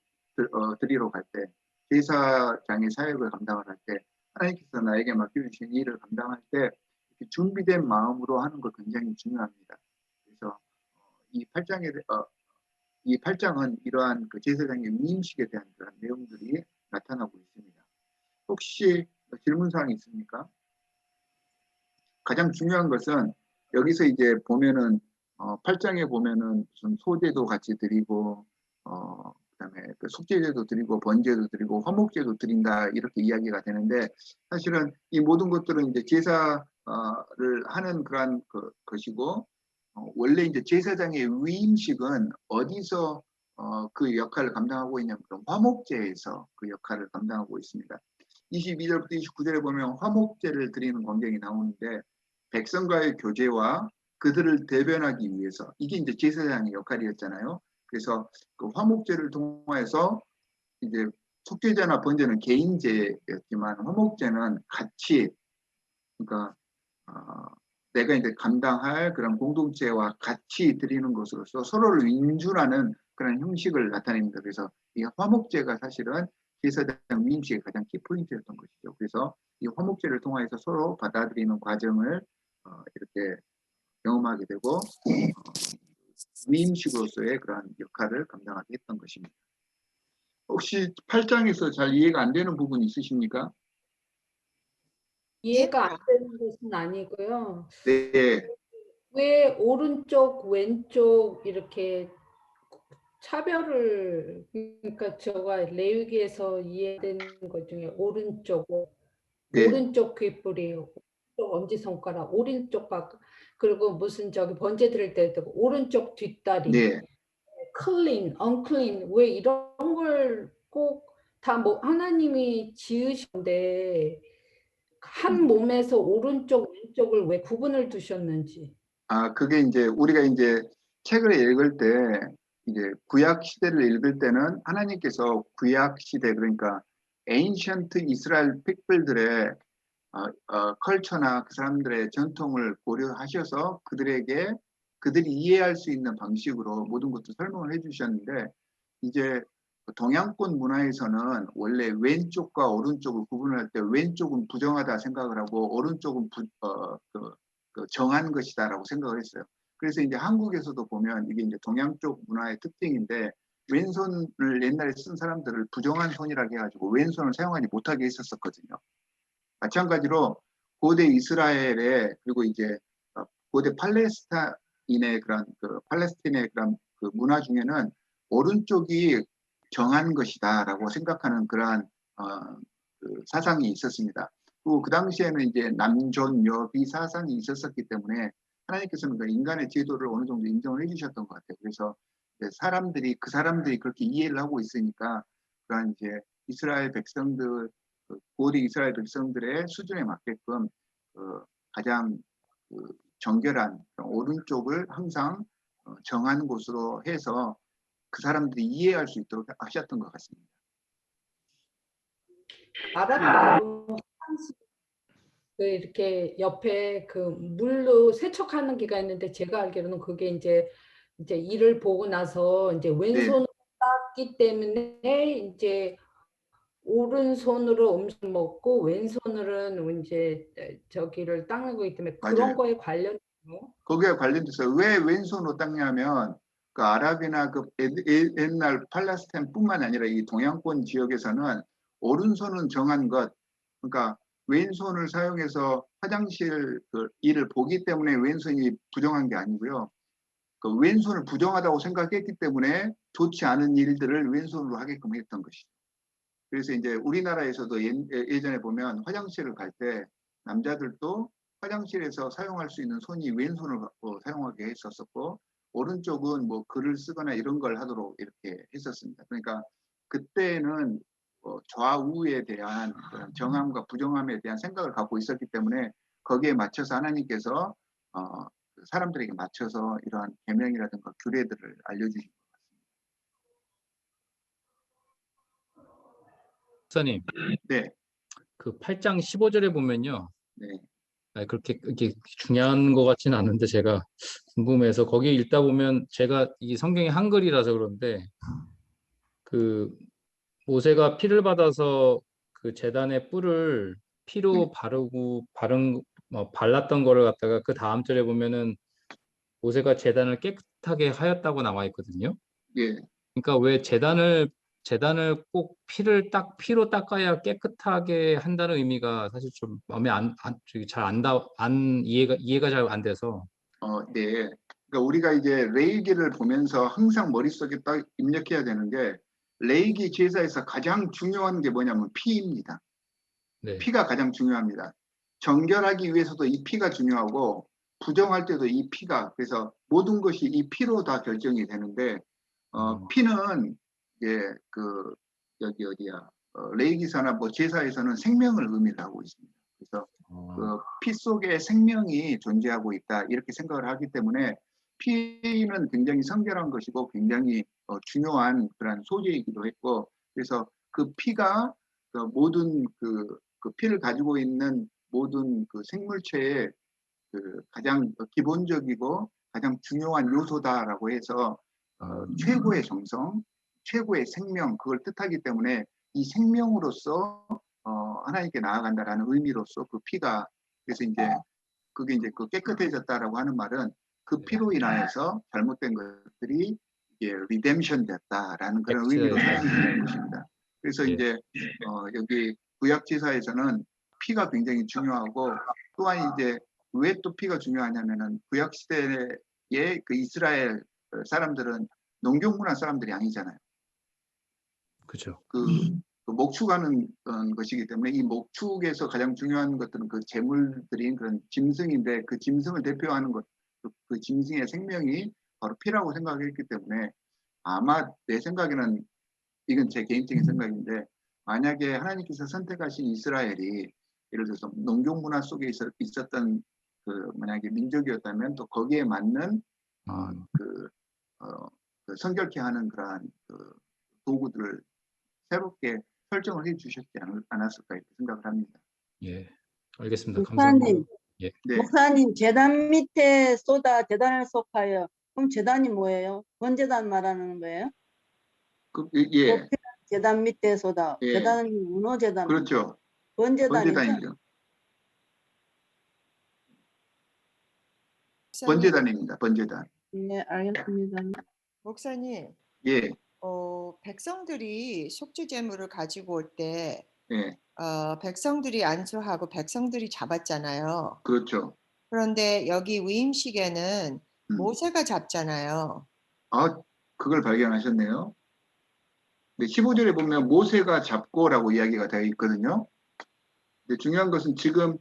드리러 갈 때, 제사장의 사역을 감당을 할 때, 하나님께서 나에게 맡겨주신 일을 감당할 때 이렇게 준비된 마음으로 하는 거 굉장히 중요합니다. 그래서 이 8장은 이러한 그 제사장의 위임식에 대한 그런 내용들이 나타나고 있습니다. 혹시 질문사항이 있습니까? 가장 중요한 것은 여기서 이제 보면은 8장에 보면은 무슨 소제도 같이 드리고 그다음에 그 속죄제도 드리고 번제도 드리고 화목제도 드린다 이렇게 이야기가 되는데, 사실은 이 모든 것들은 이제 제사를 하는 그러한 것이고, 원래 이제 제사장의 위임식은 어디서 그 역할을 감당하고 있냐면 화목제에서 그 역할을 감당하고 있습니다. 22절부터 29절에 보면 화목제를 드리는 광경이 나오는데, 백성과의 교제와 그들을 대변하기 위해서, 이게 이제 제사장의 역할이었잖아요. 그래서 그 화목제를 통해서 이제 속죄제나 번제는 개인제였지만 화목제는 같이, 그러니까 내가 이제 감당할 그런 공동체와 같이 드리는 것으로서 서로를 인준하는 그런 형식을 나타냅니다. 그래서 이 화목제가 사실은 제사장 위임식의 가장 키포인트였던 것이죠. 그래서 이 화목제를 통해서 서로 받아들이는 과정을 이렇게 경험하게 되고 위임식으로서의 그런 역할을 감당하게 했던 것입니다. 혹시 8장에서 잘 이해가 안 되는 부분 있으십니까? 이해가 안 되는 것은 아니고요. 네. 왜 오른쪽, 왼쪽 이렇게 차별을, 그러니까 제가 레위기에서 이해되는 것 중에 오른쪽 귓불이, 오른쪽 엄지손가락, 오른쪽 그리고 무슨 번제 드릴 때도 오른쪽 뒷다리, 네. 클린, 언클린, 왜 이런 걸 꼭 다 하나님이 지으셨는데 한 몸에서 오른쪽, 왼쪽을 왜 구분을 두셨는지. 그게 이제 우리가 이제 책을 읽을 때 이제 구약 시대를 읽을 때는 하나님께서 구약 시대, 그러니까 에인션트 이스라엘 픽플들의 컬처나 그 사람들의 전통을 고려하셔서 그들이 이해할 수 있는 방식으로 모든 것도 설명을 해주셨는데, 이제 동양권 문화에서는 원래 왼쪽과 오른쪽을 구분할 때 왼쪽은 부정하다 생각을 하고 오른쪽은 정한 것이다라고 생각을 했어요. 그래서 이제 한국에서도 보면 이게 이제 동양 쪽 문화의 특징인데, 왼손을 옛날에 쓴 사람들을 부정한 손이라고 해가지고 왼손을 사용하지 못하게 했었거든요. 마찬가지로 고대 이스라엘의, 그리고 이제 고대 팔레스타인의 그런 팔레스틴의 그런 그 문화 중에는 오른쪽이 정한 것이다라고 생각하는 그러한 그 사상이 있었습니다. 그 당시에는 이제 남존 여비 사상이 있었기 때문에 하나님께서는 그 인간의 제도를 어느 정도 인정을 해주셨던 것 같아요. 그래서 그 사람들이 그렇게 이해를 하고 있으니까 그런 이제 이스라엘 백성들, 고대 이스라엘 백성들의 수준에 맞게끔 가장 정결한 오른쪽을 항상 정한 곳으로 해서 그 사람들이 이해할 수 있도록 하셨던 것 같습니다. 아랍도 그 이렇게 옆에 그 물로 세척하는 기가 있는데 제가 알기로는 그게 이제 이를 보고 나서 이제 네, 왼손으로 땄기 때문에 이제 오른손으로 음식 먹고 왼손으로는 이제 저기를 닦는 거기 때문에 그런 맞아요. 거에 관련 거기에 관련돼서 왜 왼손으로 닦냐면 그 아랍이나 그 옛날 팔레스타인뿐만 아니라 이 동양권 지역에서는 오른손은 정한 것, 그러니까 왼손을 사용해서 화장실 그 일을 보기 때문에 왼손이 부정한 게 아니고요. 그 왼손을 부정하다고 생각했기 때문에 좋지 않은 일들을 왼손으로 하게끔 했던 것이죠. 그래서 이제 우리나라에서도 예전에 보면 화장실을 갈 때 남자들도 화장실에서 사용할 수 있는 손이 왼손을 갖고 사용하게 했었었고, 오른쪽은 뭐 글을 쓰거나 이런 걸 하도록 이렇게 했었습니다. 그러니까 그때는 좌우에 대한 그런 정함과 부정함에 대한 생각을 갖고 있었기 때문에 거기에 맞춰서 하나님께서 사람들에게 맞춰서 이러한 계명이라든가 규례들을 알려주신 것 목사님, 같습니다. 네, 그 8장 15절에 보면요. 네, 그렇게 중요한 것 같지는 않은데 제가 궁금해서 거기 읽다 보면 제가 이 성경이 한글이라서 그런데 그 모세가 피를 받아서 그 제단의 뿔을 피로 바르고 발랐던 거를 갖다가 그 다음 절에 보면은 모세가 제단을 깨끗하게 하였다고 나와 있거든요. 예. 그러니까 왜 제단을 꼭 피로 닦아야 깨끗하게 한다는 의미가 사실 좀 마음에 이해가 잘 안 돼서. 네. 그러니까 우리가 이제 레이기를 보면서 항상 머릿속에 딱 입력해야 되는 게 레이기 제사에서 가장 중요한 게 뭐냐면 피입니다. 네. 피가 가장 중요합니다. 정결하기 위해서도 이 피가 중요하고 부정할 때도 이 피가, 그래서 모든 것이 이 피로 다 결정이 되는데 피는 이제 그 여기 어디야 레이기사나 뭐 제사에서는 생명을 의미를 하고 있습니다. 그래서 그 피 속에 생명이 존재하고 있다 이렇게 생각을 하기 때문에 피는 굉장히 성결한 것이고 굉장히 중요한 그런 소재이기도 했고, 그래서 그 피가 모든 그 피를 가지고 있는 모든 그 생물체의 그 가장 기본적이고 가장 중요한 요소다라고 해서 최고의 정성, 최고의 생명, 그걸 뜻하기 때문에 이 생명으로서 하나님께 나아간다라는 의미로서 그 피가, 그래서 이제 그게 이제 그 깨끗해졌다라고 하는 말은 그 피로 인하여서 잘못된 것들이 이게 리뎀션 됐다라는 그런 의미로 사용이 되는 것입니다. 그래서 예. 이제 여기 구약지사에서는 피가 굉장히 중요하고, 또한 이제 왜 또 피가 중요하냐면은 구약 시대의 그 이스라엘 사람들은 농경문화 사람들이 아니잖아요. 그렇죠. 그 목축하는 것이기 때문에 이 목축에서 가장 중요한 것들은 그 재물들인 그런 짐승인데, 그 짐승을 대표하는 것, 그 짐승의 생명이 바로 피라고 생각했기 때문에 아마 내 생각에는, 이건 제 개인적인 생각인데, 만약에 하나님께서 선택하신 이스라엘이 예를 들어서 농경 문화 속에 있었던 그 만약에 민족이었다면 또 거기에 맞는 그 성결케 하는 그러한 그 도구들을 새롭게 설정을 해 주셨지 않았을까 이렇게 생각을 합니다. 예, 알겠습니다. 감사합니다. 예. 네, 목사님, 제단 밑에 제단을 쏟아요. 그럼 제단이 뭐예요? 번제단 말하는 거예요? 예, 제단 밑에 쏟아. 예. 제단은 문어 제단. 그렇죠. 번제단이죠. 번제단이죠. 번제단입니다. 번제단. 네, 알겠습니다. 목사님, 예, 백성들이 속죄 제물을 가지고 올 때 예, 백성들이 안수하고 백성들이 잡았잖아요. 그렇죠. 그런데 여기 위임식에는 모세가 잡잖아요. 그걸 발견하셨네요. 네, 15절에 보면 모세가 잡고라고 이야기가 되어 있거든요. 근데 중요한 것은 지금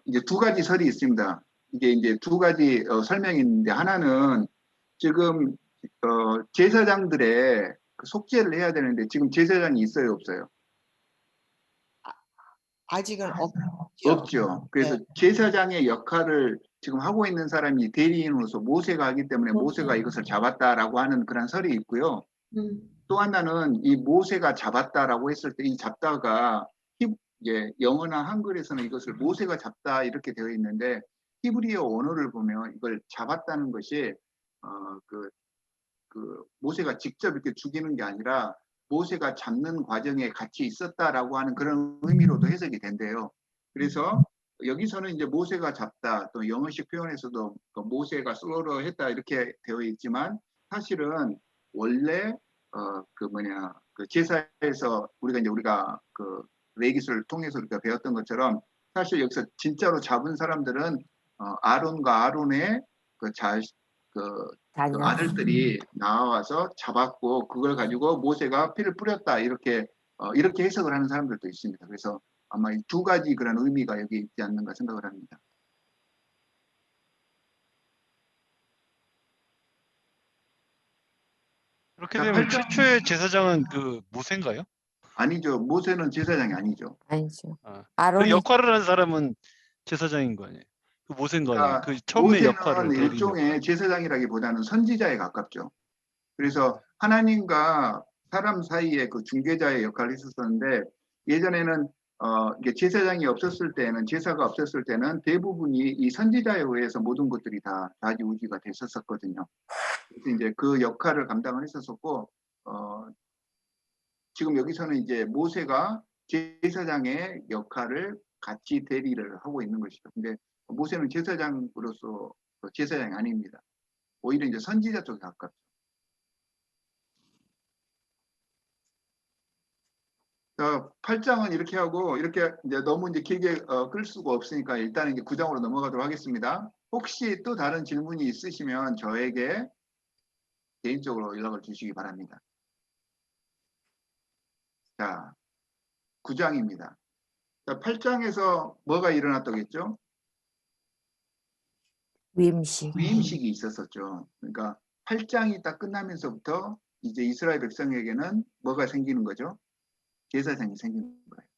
이제 두 가지 설이 있습니다. 이게 이제 두 가지 설명이 있는데, 하나는 지금 제사장들의 그 속죄를 해야 되는데 지금 제사장이 있어요, 없어요? 아직은 없죠. 없죠. 그래서 네. 제사장의 역할을 지금 하고 있는 사람이 대리인으로서 모세가 하기 때문에 모세가 모세. 이것을 잡았다라고 하는 그런 설이 있고요. 음. 또 하나는 이 모세가 잡았다라고 했을 때 이 잡다가 영어나 한글에서는 이것을 모세가 잡다 이렇게 되어 있는데 히브리어 원어를 보면 이걸 잡았다는 것이 그 모세가 직접 이렇게 죽이는 게 아니라 모세가 잡는 과정에 같이 있었다라고 하는 그런 의미로도 해석이 된대요. 그래서 여기서는 이제 모세가 잡다, 또 영어식 표현에서도 그 모세가 슬로러했다 이렇게 되어 있지만 사실은 원래 그 제사에서 우리가 그 레기스를 통해서 우리가 배웠던 것처럼 사실 여기서 진짜로 잡은 사람들은 아론과 아론의 그 아들들이 나와서 잡았고 그걸 가지고 모세가 피를 뿌렸다 이렇게 해석을 하는 사람들도 있습니다. 그래서 아마 이 두 가지 그런 의미가 여기 있지 않는가 생각을 합니다. 그렇게 자, 되면 8장 최초의 제사장은 그 모세인가요? 아니죠. 모세는 제사장이 아니죠. 아니죠. 그 아론이 역할을 한 사람은 제사장인 거 아니에요? 그 모세인 거 아니에요? 그 처음에 역할을 모세는 대리인 일종의 역할. 제사장이라기보다는 선지자에 가깝죠. 그래서 하나님과 사람 사이의 그 중개자의 역할을 했었는데 예전에는 이게 제사장이 없었을 때는 제사가 없었을 때는 대부분이 이 선지자에 의해서 모든 것들이 다 좌지우지가 됐었거든요. 그래서 이제 그 역할을 감당을 했었고 지금 여기서는 이제 모세가 제사장의 역할을 같이 대리를 하고 있는 것이죠. 근데 모세는 제사장으로서 제사장이 아닙니다. 오히려 이제 선지자 쪽에 가깝죠. 자, 8장은 이렇게 하고 이렇게 이제 너무 이제 길게 끌 수가 없으니까 일단은 이제 9장으로 넘어가도록 하겠습니다. 혹시 또 다른 질문이 있으시면 저에게 개인적으로 연락을 주시기 바랍니다. 자, 9장입니다. 자, 8장에서 뭐가 일어났다고 했죠? 위임식이 있었었죠. 그러니까 8장이 딱 끝나면서부터 이제 이스라엘 백성에게는 뭐가 생기는 거죠? 제사장이 생기는 거예요.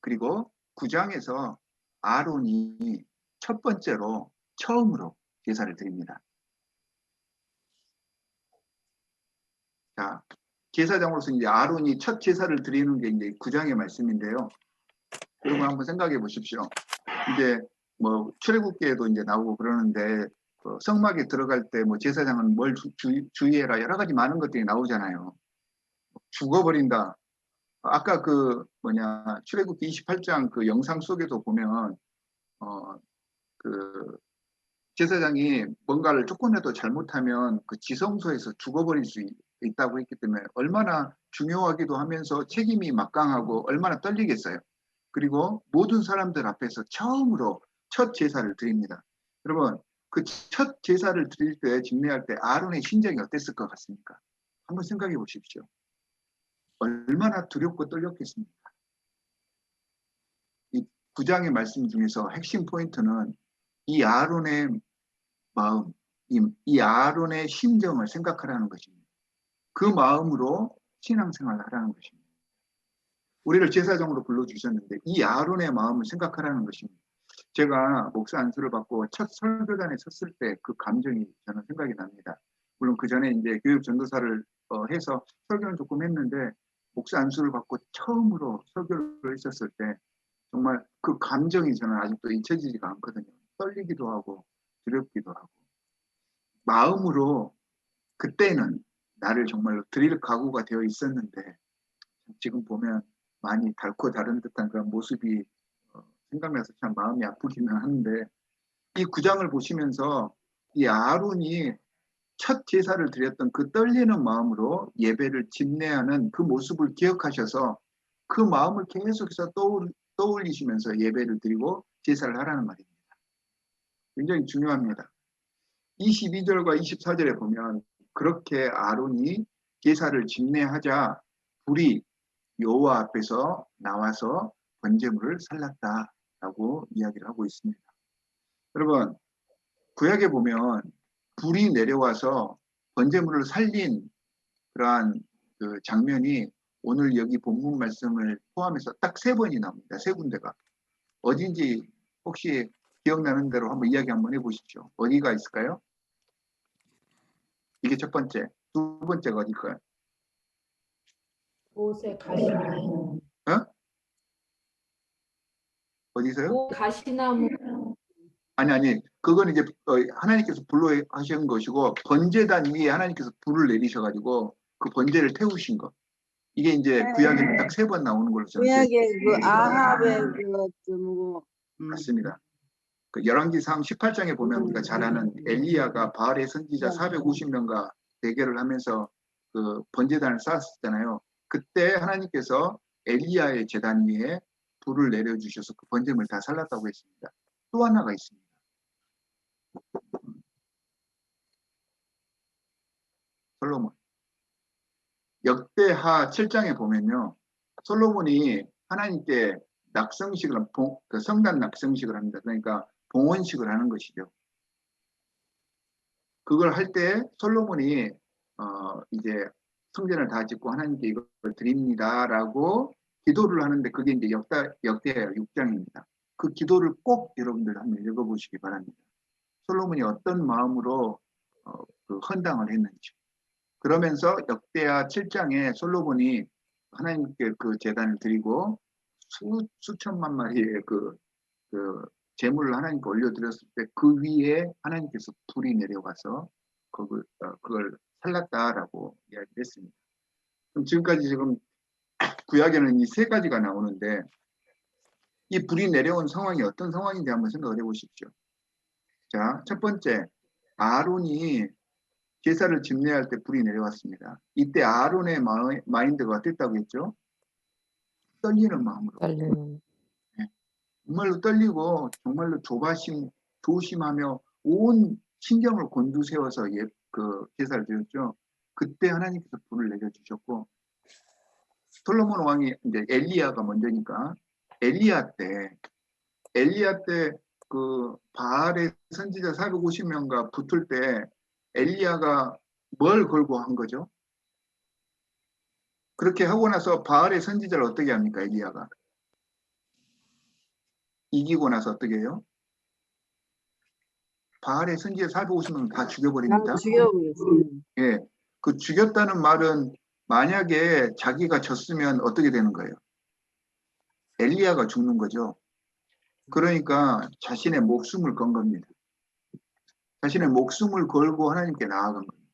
그리고 9장에서 아론이 첫 번째로 처음으로 제사를 드립니다. 자, 제사장으로서 이제 아론이 첫 제사를 드리는 게 이제 9장의 말씀인데요. 여러분 한번 생각해 보십시오. 이제 뭐 출애굽기에도 이제 나오고 그러는데 성막에 들어갈 때 뭐 제사장은 뭘 주의해라 여러 가지 많은 것들이 나오잖아요. 죽어버린다. 아까 출애굽기 28장 그 영상 속에도 보면 그 제사장이 뭔가를 조금이라도 잘못하면 그 지성소에서 죽어버릴 수 있다고 했기 때문에 얼마나 중요하기도 하면서 책임이 막강하고 얼마나 떨리겠어요. 그리고 모든 사람들 앞에서 처음으로 첫 제사를 드립니다. 여러분 그 첫 제사를 드릴 때 집례할 때 아론의 심정이 어땠을 것 같습니까? 한번 생각해 보십시오. 얼마나 두렵고 떨렸겠습니까? 이 9장의 말씀 중에서 핵심 포인트는 이 아론의 마음, 이 아론의 심정을 생각하라는 것입니다. 그 마음으로 신앙생활을 하라는 것입니다. 우리를 제사장으로 불러주셨는데 이 아론의 마음을 생각하라는 것입니다. 제가 목사 안수를 받고 첫 설교단에 섰을 때 그 감정이 저는 생각이 납니다. 물론 그 전에 이제 교육 전도사를 해서 설교는 조금 했는데 목사 안수를 받고 처음으로 설교를 했었을 때 정말 그 감정이 저는 아직도 잊혀지지가 않거든요. 떨리기도 하고 두렵기도 하고 마음으로 그때는 나를 정말로 드릴 각오가 되어 있었는데 지금 보면 많이 닳고 다른 듯한 그런 모습이 생각나서 참 마음이 아프기는 하는데 이 9장을 보시면서 이 아론이 첫 제사를 드렸던 그 떨리는 마음으로 예배를 집례하는 그 모습을 기억하셔서 그 마음을 계속해서 떠올리시면서 예배를 드리고 제사를 하라는 말입니다. 굉장히 중요합니다. 22절과 24절에 보면 그렇게 아론이 제사를 집례하자 불이 여호와 앞에서 나와서 번제물을 살랐다라고 이야기를 하고 있습니다. 여러분 구약에 보면 불이 내려와서 번제물을 살린 그러한 그 장면이 오늘 여기 본문 말씀을 포함해서 딱 3번이 나옵니다. 3군데가. 어딘지 혹시 기억나는 대로 한번 이야기 한번 해보십시오. 어디가 있을까요? 이게 첫 번째. 두 번째가 어딜까요? 모세 가시나무. 어? 어디서요? 가시나무. 아니. 그건 이제 하나님께서 불로 하신 것이고, 번제단 위에 하나님께서 불을 내리셔가지고 그 번제를 태우신 것. 이게 이제 구약에는 딱 3번 나오는 걸로 저는 구약에 그 아합의 뭐 맞습니다. 그 열왕기상 18장에 보면 우리가 잘 아는 엘리야가 바알의 선지자 450명과 대결을 하면서 그 번제단을 쌓았었잖아요. 그때 하나님께서 엘리야의 제단 위에 불을 내려주셔서 그 번제물 다 살랐다고 했습니다. 또 하나가 있습니다. 솔로몬. 역대하 7장에 보면요. 솔로몬이 하나님께 낙성식을, 그 성단 낙성식을 합니다. 그러니까 봉헌식을 하는 것이죠. 그걸 할 때 솔로몬이 이제 성전을 다 짓고 하나님께 이걸 드립니다라고 기도를 하는데 그게 이제 역대하 6장입니다. 그 기도를 꼭 여러분들 한번 읽어보시기 바랍니다. 솔로몬이 어떤 마음으로 그 헌당을 했는지. 그러면서 역대하 7장에 솔로몬이 하나님께 그 제단을 드리고 수천만 마리의 그 제물을 하나님께 올려드렸을 때 그 위에 하나님께서 불이 내려가서 그걸 살랐다라고 이야기를 했습니다. 그럼 지금까지 지금 구약에는 이 3가지가 나오는데 이 불이 내려온 상황이 어떤 상황인지 한번 생각을 해보십시오. 자, 첫 번째, 아론이 제사를 집례할 때 불이 내려왔습니다. 이때 아론의 마인드가 어땠다고 했죠? 떨리는 마음으로. 정말로 떨리고 정말로 조심하며 온 신경을 곤두세워서 그 제사를 드렸죠. 그때 하나님께서 불을 내려주셨고 솔로몬 왕이 이제 엘리야가 먼저니까 엘리야 때 그 바알의 선지자 450명과 붙을 때 엘리야가 뭘 걸고 한 거죠? 그렇게 하고 나서 바알의 선지자를 어떻게 합니까? 엘리야가 이기고 나서 어떻게 해요? 바알의 선지자 450명 다 죽여버립니다. 죽여버렸어요. 예, 그 죽였다는 말은 만약에 자기가 졌으면 어떻게 되는 거예요? 엘리야가 죽는 거죠. 그러니까 자신의 목숨을 건 겁니다. 자신의 목숨을 걸고 하나님께 나아간 겁니다.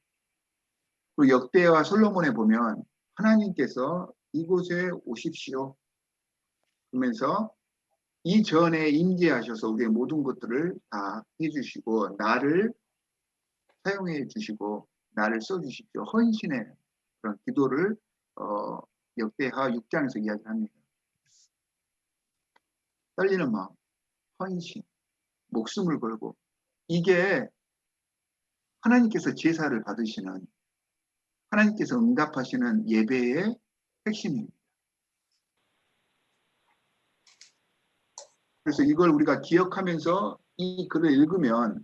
그리고 역대와 솔로몬에 보면 하나님께서 이곳에 오십시오. 그러면서 이전에 임재하셔서 우리의 모든 것들을 다 해주시고 나를 사용해 주시고 나를 써주십시오. 헌신의 그런 기도를 역대하 6장에서 이야기합니다. 떨리는 마음, 헌신, 목숨을 걸고 이게 하나님께서 제사를 받으시는 하나님께서 응답하시는 예배의 핵심입니다. 그래서 이걸 우리가 기억하면서 이 글을 읽으면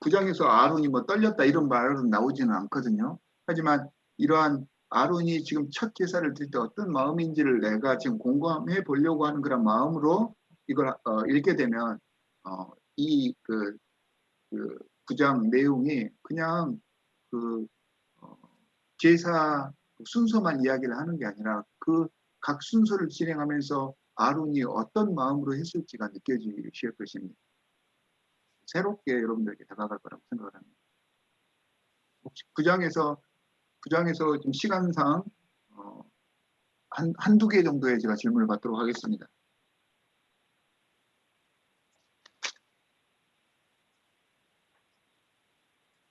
9장에서 아론이 뭐 떨렸다 이런 말은 나오지는 않거든요. 하지만 이러한 아론이 지금 첫 제사를 드릴 때 어떤 마음인지를 내가 지금 공감해 보려고 하는 그런 마음으로 이걸 읽게 되면 이 9장 내용이 그냥 제사 순서만 이야기를 하는 게 아니라 그 각 순서를 진행하면서 아론이 어떤 마음으로 했을지가 느껴지실 것입니다. 새롭게 여러분들에게 다가갈 거라고 생각을 합니다. 혹시 9장에서 좀 시간상 한두 개 정도의 제가 질문을 받도록 하겠습니다.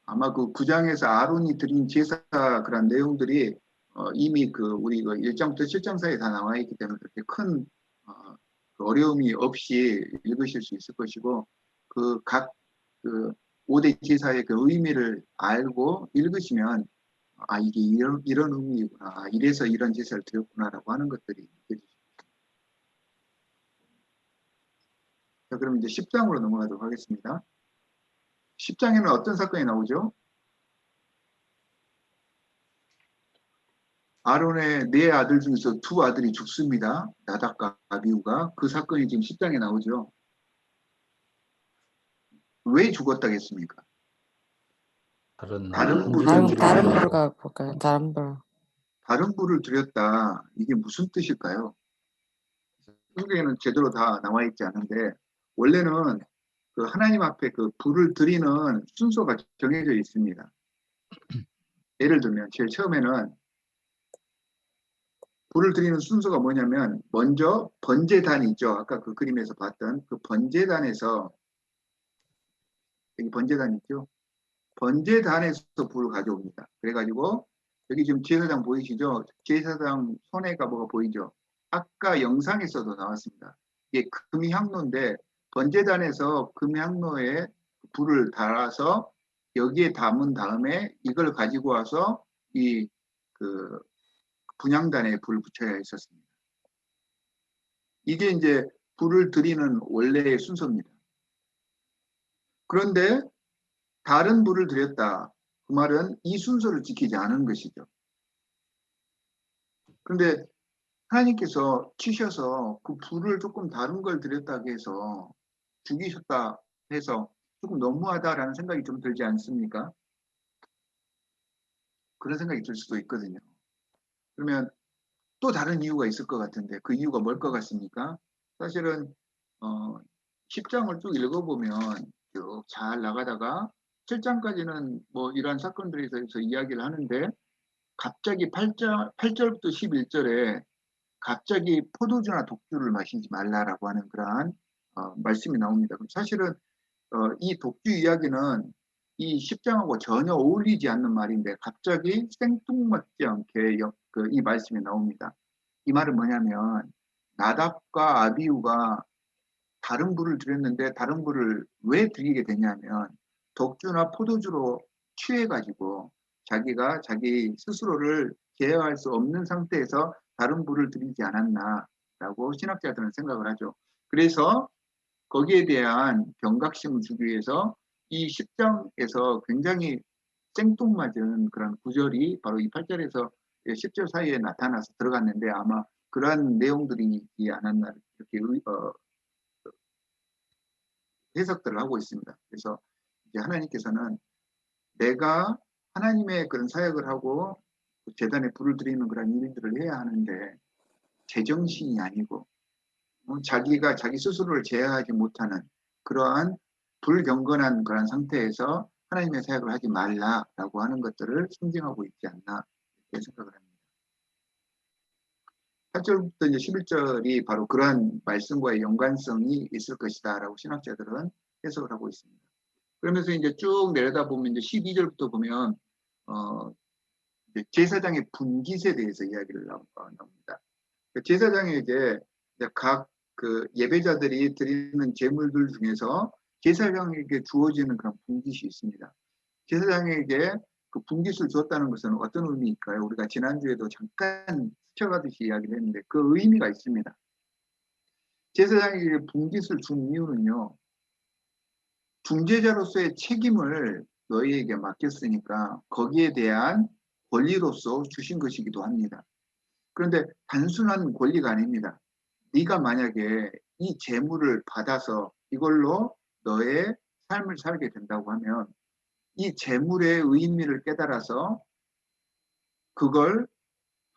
아마 그 9장에서 아론이 드린 제사 그런 내용들이 이미 우리 1장부터 7장 사이에 다 나와 있기 때문에 그렇게 큰 어려움이 없이 읽으실 수 있을 것이고 각 5대 제사의 그 의미를 알고 읽으시면 이게 이런 의미구나. 이래서 이런 제사를 드렸구나라고 하는 것들이 느껴지십니다. 자, 그럼 이제 10장으로 넘어가도록 하겠습니다. 10장에는 어떤 사건이 나오죠? 아론의 네 아들 중에서 두 아들이 죽습니다. 나답과 아비후가. 그 사건이 지금 10장에 나오죠. 왜 죽었다겠습니까? 다른 다른 불을 다른 드렸다. 다른 불 볼까요? 다른 불. 다른 불을 드렸다. 이게 무슨 뜻일까요? 성경에는 제대로 다 나와 있지 않은데 원래는 그 하나님 앞에 그 불을 드리는 순서가 정해져 있습니다. 예를 들면 제일 처음에는 불을 드리는 순서가 뭐냐면 먼저 번제단이 있죠. 아까 그 그림에서 봤던 그 번제단에서 여기 번제단 있죠. 번제단에서 불을 가져옵니다. 그래가지고 여기 지금 제사장 보이시죠? 제사장 손에가 뭐가 보이죠? 아까 영상에서도 나왔습니다. 이게 금향로인데 번제단에서 금향로에 불을 달아서 여기에 담은 다음에 이걸 가지고 와서 이 그 분향단에 불을 붙여야 했었습니다. 이게 이제 불을 드리는 원래의 순서입니다. 그런데 다른 불을 드렸다. 그 말은 이 순서를 지키지 않은 것이죠. 그런데 하나님께서 치셔서 그 불을 조금 다른 걸 드렸다고 해서 죽이셨다 해서 조금 너무하다라는 생각이 좀 들지 않습니까? 그런 생각이 들 수도 있거든요. 그러면 또 다른 이유가 있을 것 같은데 그 이유가 뭘 것 같습니까? 사실은 10장을 쭉 읽어보면 쭉 잘 나가다가 7장까지는 뭐 이러한 사건들에 대해서 이야기를 하는데 갑자기 8절부터 11절에 갑자기 포도주나 독주를 마시지 말라라고 하는 그러한 말씀이 나옵니다. 그럼 사실은 이 독주 이야기는 이 10장하고 전혀 어울리지 않는 말인데 갑자기 생뚱맞지 않게 이 말씀이 나옵니다. 이 말은 뭐냐면 나답과 아비후가 다른 불을 드렸는데 다른 불을 왜 드리게 되냐면 독주나 포도주로 취해가지고 자기가 자기 스스로를 제어할 수 없는 상태에서 다른 불을 드리지 않았나라고 신학자들은 생각을 하죠. 그래서 거기에 대한 경각심을 주기 위해서 이 10장에서 굉장히 생뚱맞은 그런 구절이 바로 이 8절에서 10절 사이에 나타나서 들어갔는데 아마 그러한 내용들이지 않았나 이렇게 해석들을 하고 있습니다. 그래서 이제 하나님께서는 내가 하나님의 그런 사역을 하고 제단에 불을 드리는 그런 일들을 해야 하는데 제정신이 아니고 자기가 자기 스스로를 제어하지 못하는 그러한 불경건한 그런 상태에서 하나님의 사역을 하지 말라라고 하는 것들을 상징하고 있지 않나 이렇게 생각을 합니다. 8절부터 이제 11절이 바로 그러한 말씀과의 연관성이 있을 것이다 라고 신학자들은 해석을 하고 있습니다. 그러면서 이제 쭉 내려다 보면 이제 12절부터 보면 이제 제사장의 분깃에 대해서 이야기를 나옵니다. 제사장에게 각 그 예배자들이 드리는 제물들 중에서 제사장에게 주어지는 그런 분깃이 있습니다. 제사장에게 그 분깃을 주었다는 것은 어떤 의미일까요? 우리가 지난주에도 잠깐 스쳐가듯이 이야기를 했는데 그 의미가 있습니다. 제사장에게 분깃을 준 이유는요. 중재자로서의 책임을 너희에게 맡겼으니까 거기에 대한 권리로서 주신 것이기도 합니다. 그런데 단순한 권리가 아닙니다. 네가 만약에 이 재물을 받아서 이걸로 너의 삶을 살게 된다고 하면 이 재물의 의미를 깨달아서 그걸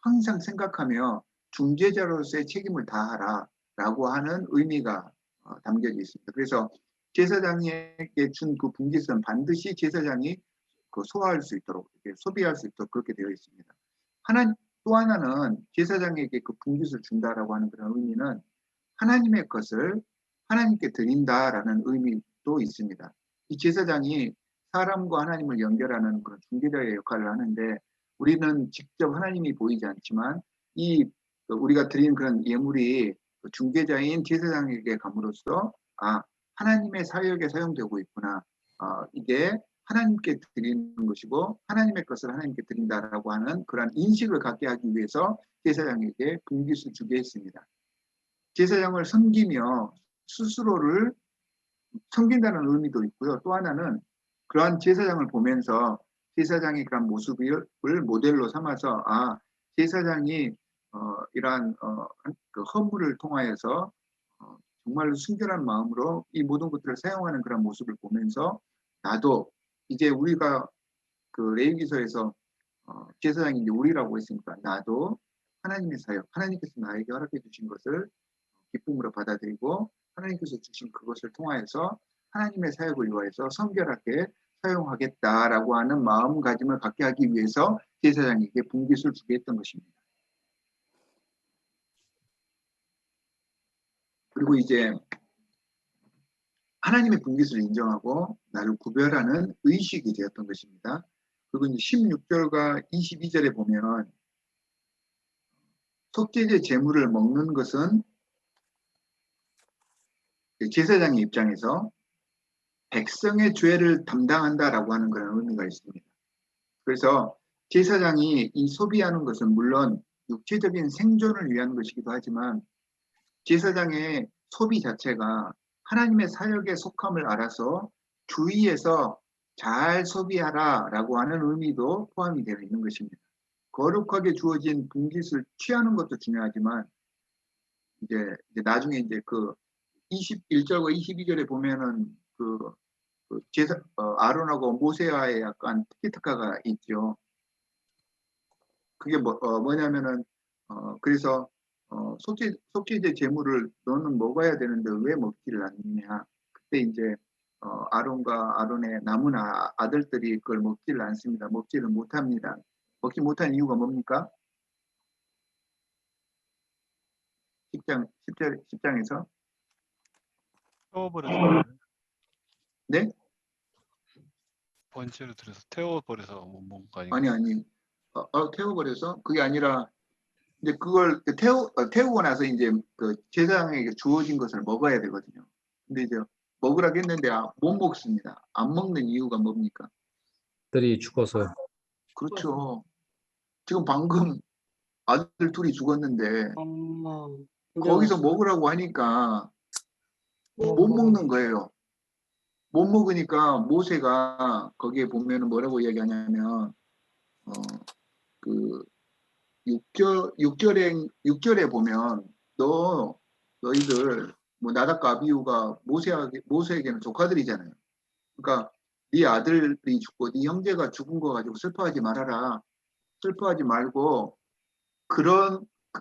항상 생각하며 중재자로서의 책임을 다하라 라고 하는 의미가 담겨져 있습니다. 그래서 제사장에게 준 그 분깃은 반드시 제사장이 소화할 수 있도록 소비할 수 있도록 그렇게 되어 있습니다. 또 하나는 제사장에게 그 분깃을 준다라고 하는 그런 의미는 하나님의 것을 하나님께 드린다라는 의미도 있습니다. 이 제사장이 사람과 하나님을 연결하는 그런 중개자의 역할을 하는데 우리는 직접 하나님이 보이지 않지만 우리가 드린 그런 예물이 중개자인 제사장에게 감으로써 하나님의 사역에 사용되고 있구나. 이게 하나님께 드리는 것이고 하나님의 것을 하나님께 드린다라고 하는 그런 인식을 갖게 하기 위해서 제사장에게 분깃을 주게 했습니다. 제사장을 섬기며 스스로를 섬긴다는 의미도 있고요. 또 하나는 그러한 제사장을 보면서 제사장의 그런 모습을 모델로 삼아서 제사장이 이러한 그 헌물을 통하여서 정말로 순결한 마음으로 이 모든 것들을 사용하는 그런 모습을 보면서 나도 이제 우리가 그 레위기서에서 제사장이 이제 우리라고 했으니까 나도 하나님의 사역, 하나님께서 나에게 허락해 주신 것을 기쁨으로 받아들이고 하나님께서 주신 그것을 통하여서 하나님의 사역을 위하여서 성결하게 사용하겠다라고 하는 마음가짐을 갖게 하기 위해서 제사장에게 분깃을 주게 했던 것입니다. 그리고 이제 하나님의 분깃을 인정하고 나를 구별하는 의식이 되었던 것입니다. 그리고 이제 16절과 22절에 보면 속죄제 제물을 먹는 것은 제사장의 입장에서 백성의 죄를 담당한다라고 하는 그런 의미가 있습니다. 그래서 제사장이 이 소비하는 것은 물론 육체적인 생존을 위한 것이기도 하지만 제사장의 소비 자체가 하나님의 사역에 속함을 알아서 주의해서 잘 소비하라라고 하는 의미도 포함이 되어 있는 것입니다. 거룩하게 주어진 분깃을 취하는 것도 중요하지만 이제 나중에 이제 그 21절과 22절에 보면은 아론하고 모세와의 약간 티키타카가 있죠. 그게 뭐냐면은 그래서 속죄제 제물을 너는 먹어야 되는데 왜 먹지를 않느냐. 그때 이제 아론과 아론의 남은 아들들이 그걸 먹지를 않습니다. 먹지를 못합니다. 먹지 못한 이유가 뭡니까? 10장에서 태워버려서. 네? 번째로 들어서 태워버려서 못 먹은 거 아닌가? 아니 태워버려서 그게 아니라 이제 그걸 태우고 나서 이제 그 제사장에게 주어진 것을 먹어야 되거든요. 근데 이제 먹으라고 했는데 못 먹습니다. 안 먹는 이유가 뭡니까? 들이 죽어서. 그렇죠. 지금 방금 아들 둘이 죽었는데 거기서 먹으라고 하니까 못 먹는 거예요. 못 먹으니까 모세가 거기에 보면은 뭐라고 이야기하냐면 그 6절에 보면 너희들 뭐 나답과 아비후가 모세에게는 조카들이잖아요. 그러니까 네 아들이 죽고 네 형제가 죽은 거 가지고 슬퍼하지 말아라. 슬퍼하지 말고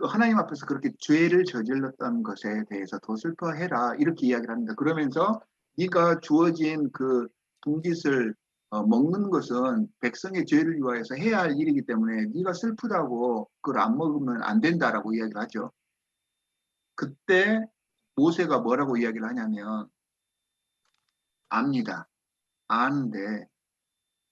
하나님 앞에서 그렇게 죄를 저질렀다는 것에 대해서 더 슬퍼해라. 이렇게 이야기를 합니다. 그러면서 네가 주어진 그 분깃을 먹는 것은 백성의 죄를 위하여서 해야 할 일이기 때문에 네가 슬프다고 그걸 안 먹으면 안 된다라고 이야기를 하죠. 그때 모세가 뭐라고 이야기를 하냐면 압니다. 아는데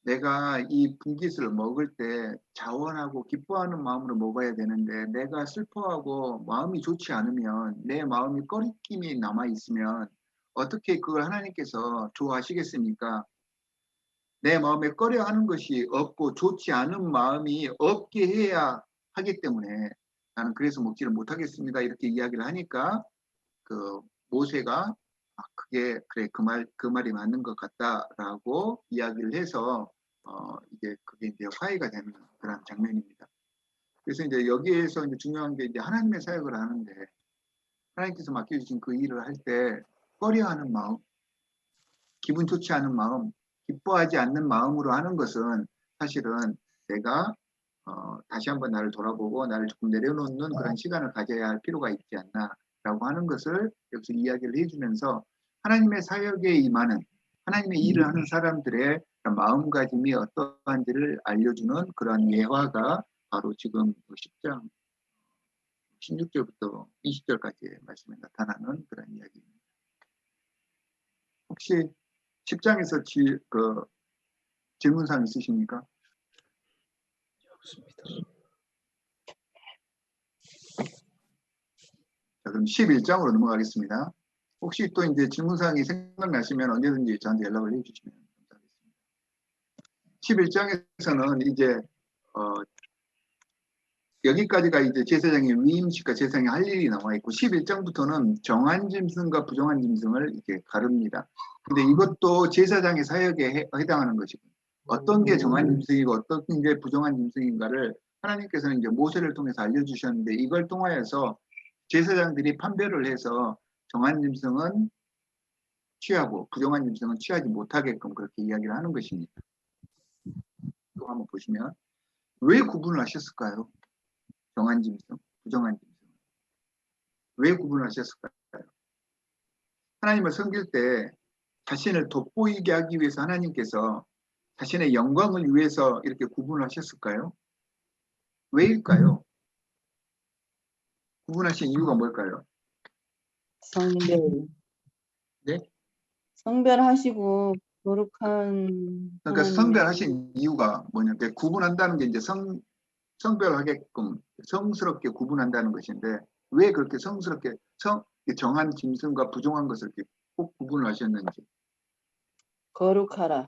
내가 이 분깃을 먹을 때 자원하고 기뻐하는 마음으로 먹어야 되는데 내가 슬퍼하고 마음이 좋지 않으면 내 마음이 꺼리낌이 남아있으면 어떻게 그걸 하나님께서 좋아하시겠습니까? 내 마음에 꺼려하는 것이 없고 좋지 않은 마음이 없게 해야 하기 때문에 나는 그래서 먹지를 못하겠습니다. 이렇게 이야기를 하니까 그 모세가 그게 그래 그 말이 맞는 것 같다라고 이야기를 해서 이제 그게 이제 화해가 되는 그런 장면입니다. 그래서 이제 여기에서 이제 중요한 게 이제 하나님의 사역을 하는데 하나님께서 맡겨주신 그 일을 할 때 꺼려하는 마음, 기분 좋지 않은 마음, 기뻐하지 않는 마음으로 하는 것은 사실은 내가 다시 한번 나를 돌아보고 나를 조금 내려놓는 그런 시간을 가져야 할 필요가 있지 않나라고 하는 것을 여기서 이야기를 해주면서 하나님의 사역에 임하는 하나님의 일을 하는 사람들의 마음가짐이 어떠한지를 알려주는 그런 예화가 바로 지금 10장 16절부터 20절까지의 말씀에 나타나는 그런 이야기입니다. 혹시 10장에서 질문사항 있으십니까? 없습니다. 자, 그럼 11장으로 넘어가겠습니다. 혹시 또 이제 질문사항이 생각나시면 언제든지 저한테 연락을 해주시면 감사하겠습니다. 11장에서는 이제 여기까지가 이제 제사장의 위임식과 제사장의 할 일이 나와 있고 11장부터는 정한 짐승과 부정한 짐승을 이렇게 가릅니다. 근데 이것도 제사장의 사역에 해당하는 것이고 어떤 게 정한 짐승이고 어떤 게 부정한 짐승인가를 하나님께서는 이제 모세를 통해서 알려주셨는데 이걸 통하여서 제사장들이 판별을 해서 정한 짐승은 취하고 부정한 짐승은 취하지 못하게끔 그렇게 이야기를 하는 것입니다. 또 한번 보시면 왜 구분을 하셨을까요? 정한 짐승, 부정한 짐승. 왜 구분을 하셨을까요? 하나님을 섬길 때 자신을 돋보이게 하기 위해서 하나님께서 자신의 영광을 위해서 이렇게 구분하셨을까요? 왜일까요? 구분하신 이유가 뭘까요? 성별. 네? 성별하시고 거룩한 그러니까 하나님. 성별하신 이유가 뭐냐? 구분한다는 게 이제 성별하게끔 성스럽게 구분한다는 것인데 왜 그렇게 성스럽게 정한 짐승과 부정한 것을 이렇게 꼭 구분을 하셨는지. 거룩하라.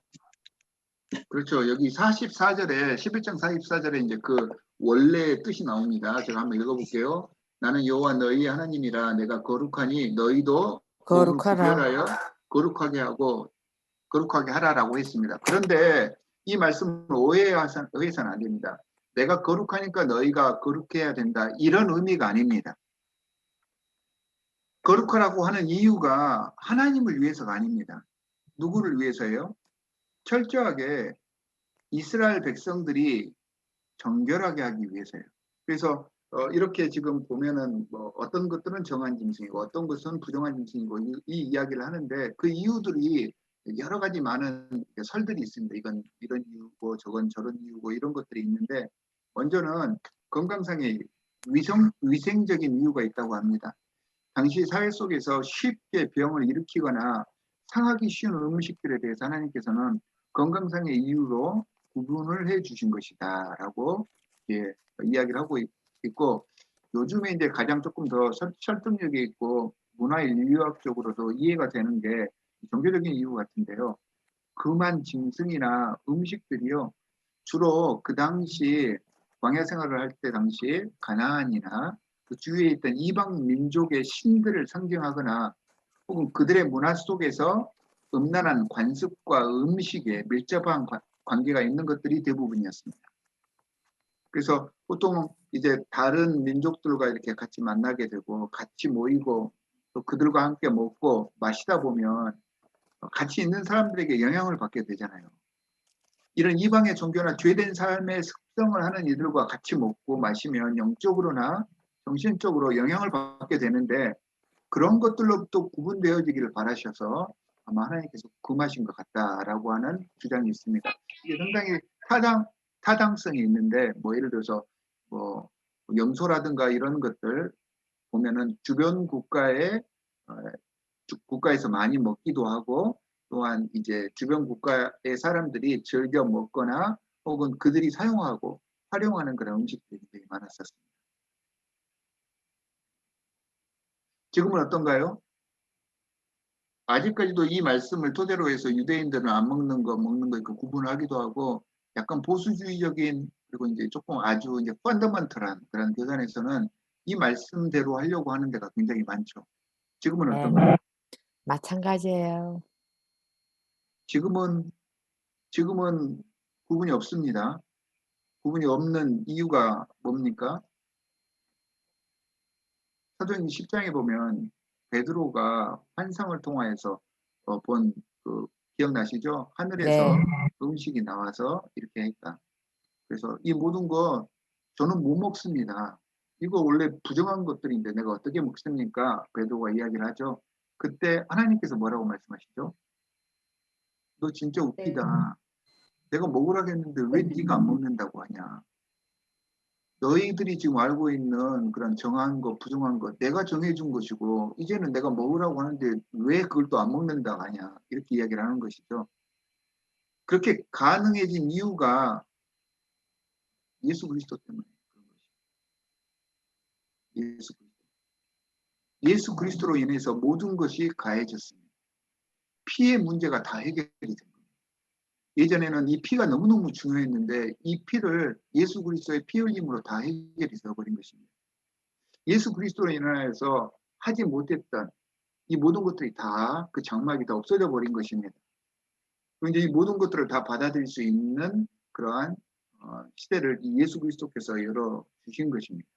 그렇죠. 여기 44절에 11장 44절에 이제 그 원래의 뜻이 나옵니다. 제가 한번 읽어볼게요. 나는 여호와 너희 하나님이라 내가 거룩하니 너희도 거룩하라. 구별하여 거룩하게 하고 거룩하게 하라라고 했습니다. 그런데 이 말씀을 오해해서는 안 됩니다. 내가 거룩하니까 너희가 거룩해야 된다. 이런 의미가 아닙니다. 거룩하라고 하는 이유가 하나님을 위해서가 아닙니다. 누구를 위해서예요? 철저하게 이스라엘 백성들이 정결하게 하기 위해서예요. 그래서 이렇게 지금 보면은 뭐 어떤 것들은 정한 짐승이고 어떤 것은 부정한 짐승이고 이 이야기를 하는데 그 이유들이 여러 가지 많은 설들이 있습니다. 이건 이런 이유고 저건 저런 이유고 이런 것들이 있는데 먼저는 건강상의 위생적인 이유가 있다고 합니다. 당시 사회 속에서 쉽게 병을 일으키거나 상하기 쉬운 음식들에 대해서 하나님께서는 건강상의 이유로 구분을 해 주신 것이다 라고 이야기를 하고 있고 요즘에 이제 가장 조금 더 설득력이 있고 문화인류학적으로도 이해가 되는 게 종교적인 이유 같은데요. 금한 짐승이나 음식들이요. 주로 그 당시 광야 생활을 할 때 당시 가나안이나 그 주위에 있던 이방 민족의 신들을 상징하거나 혹은 그들의 문화 속에서 음란한 관습과 음식에 밀접한 관계가 있는 것들이 대부분이었습니다. 그래서 보통 이제 다른 민족들과 이렇게 같이 만나게 되고 같이 모이고 또 그들과 함께 먹고 마시다 보면 같이 있는 사람들에게 영향을 받게 되잖아요. 이런 이방의 종교나 죄된 삶의 습성을 하는 이들과 같이 먹고 마시면 영적으로나 정신적으로 영향을 받게 되는데 그런 것들로부터 구분되어지기를 바라셔서 아마 하나님께서 금하신 것 같다라고 하는 주장이 있습니다. 이게 상당히 타당성이 있는데 뭐 예를 들어서 뭐 염소라든가 이런 것들 보면은 주변 국가에서 많이 먹기도 하고 또한 이제 주변 국가의 사람들이 즐겨 먹거나 혹은 그들이 사용하고 활용하는 그런 음식들이 되게 많았었습니다. 지금은 어떤가요? 아직까지도 이 말씀을 토대로 해서 유대인들은 안 먹는 거 그 구분하기도 하고 약간 보수주의적인 그리고 이제 조금 아주 이제 펀더먼털한 그런 교단에서는 이 말씀대로 하려고 하는 데가 굉장히 많죠. 지금은 네, 어떤가요? 마찬가지예요. 지금은 구분이 없습니다. 구분이 없는 이유가 뭡니까? 사도행전 10장에 보면 베드로가 환상을 통하여서 본 그 기억나시죠? 하늘에서 네. 음식이 나와서 이렇게 했다. 그래서 이 모든 거 저는 못 먹습니다. 이거 원래 부정한 것들인데 내가 어떻게 먹습니까? 베드로가 이야기를 하죠. 그때 하나님께서 뭐라고 말씀하시죠? 너 진짜 웃기다. 내가 먹으라고 했는데 왜 네가 안 먹는다고 하냐? 너희들이 지금 알고 있는 그런 정한 것, 부정한 것, 내가 정해준 것이고, 이제는 내가 먹으라고 하는데 왜 그걸 또 안 먹는다고 하냐? 이렇게 이야기를 하는 것이죠. 그렇게 가능해진 이유가 예수 그리스도 때문에 그런 것이죠. 예수 그리스도로 인해서 모든 것이 가해졌습니다. 피의 문제가 다 해결이 된 겁니다. 예전에는 이 피가 너무너무 중요했는데 이 피를 예수 그리스도의 피 흘림으로 다 해결이 되어버린 것입니다. 예수 그리스도로 인하여서 하지 못했던 이 모든 것들이 다 그 장막이 다 없어져 버린 것입니다. 그런데 이 모든 것들을 다 받아들일 수 있는 그러한 시대를 이 예수 그리스도께서 열어 주신 것입니다.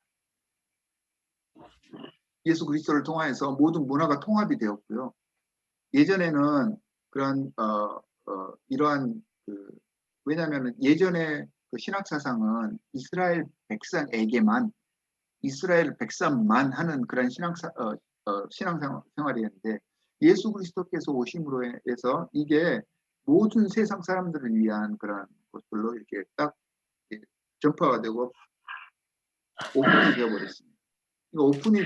예수 그리스도를 통하여서 모든 문화가 통합이 되었고요. 예전에는 그런 이러한 왜냐하면 예전에 그 신학 사상은 이스라엘 백성만 하는 그런 신앙생활이었는데 예수 그리스도께서 오심으로 해서 이게 모든 세상 사람들을 위한 그런 것들로 이렇게 딱 전파가 되고 오픈이 되어버렸습니다. 오픈이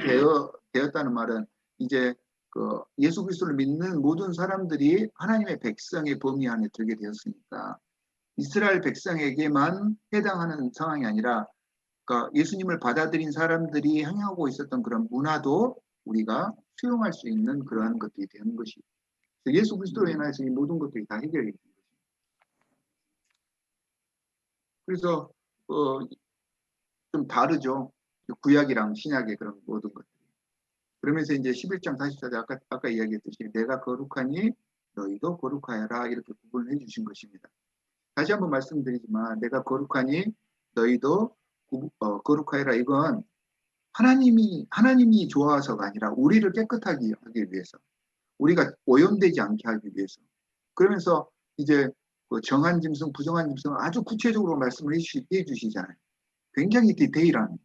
되었다는 말은 이제 그 예수 그리스도를 믿는 모든 사람들이 하나님의 백성의 범위 안에 들게 되었으니까 이스라엘 백성에게만 해당하는 상황이 아니라 그러니까 예수님을 받아들인 사람들이 행하고 있었던 그런 문화도 우리가 수용할 수 있는 그러한 것들이 되는 것이죠. 예수 그리스도로 인해서 이 모든 것들이 다 해결이 됩니다. 그래서 좀 다르죠. 구약이랑 신약의 그런 모든 것들이. 그러면서 이제 11장 44절 아까 이야기했듯이 내가 거룩하니 너희도 거룩하여라 이렇게 구분을 해주신 것입니다. 다시 한번 말씀드리지만 내가 거룩하니 너희도 거룩하여라 이건 하나님이 좋아서가 아니라 우리를 깨끗하게 하기 위해서 우리가 오염되지 않게 하기 위해서 그러면서 이제 그 정한 짐승 부정한 짐승을 아주 구체적으로 말씀을 해주시잖아요. 굉장히 디테일한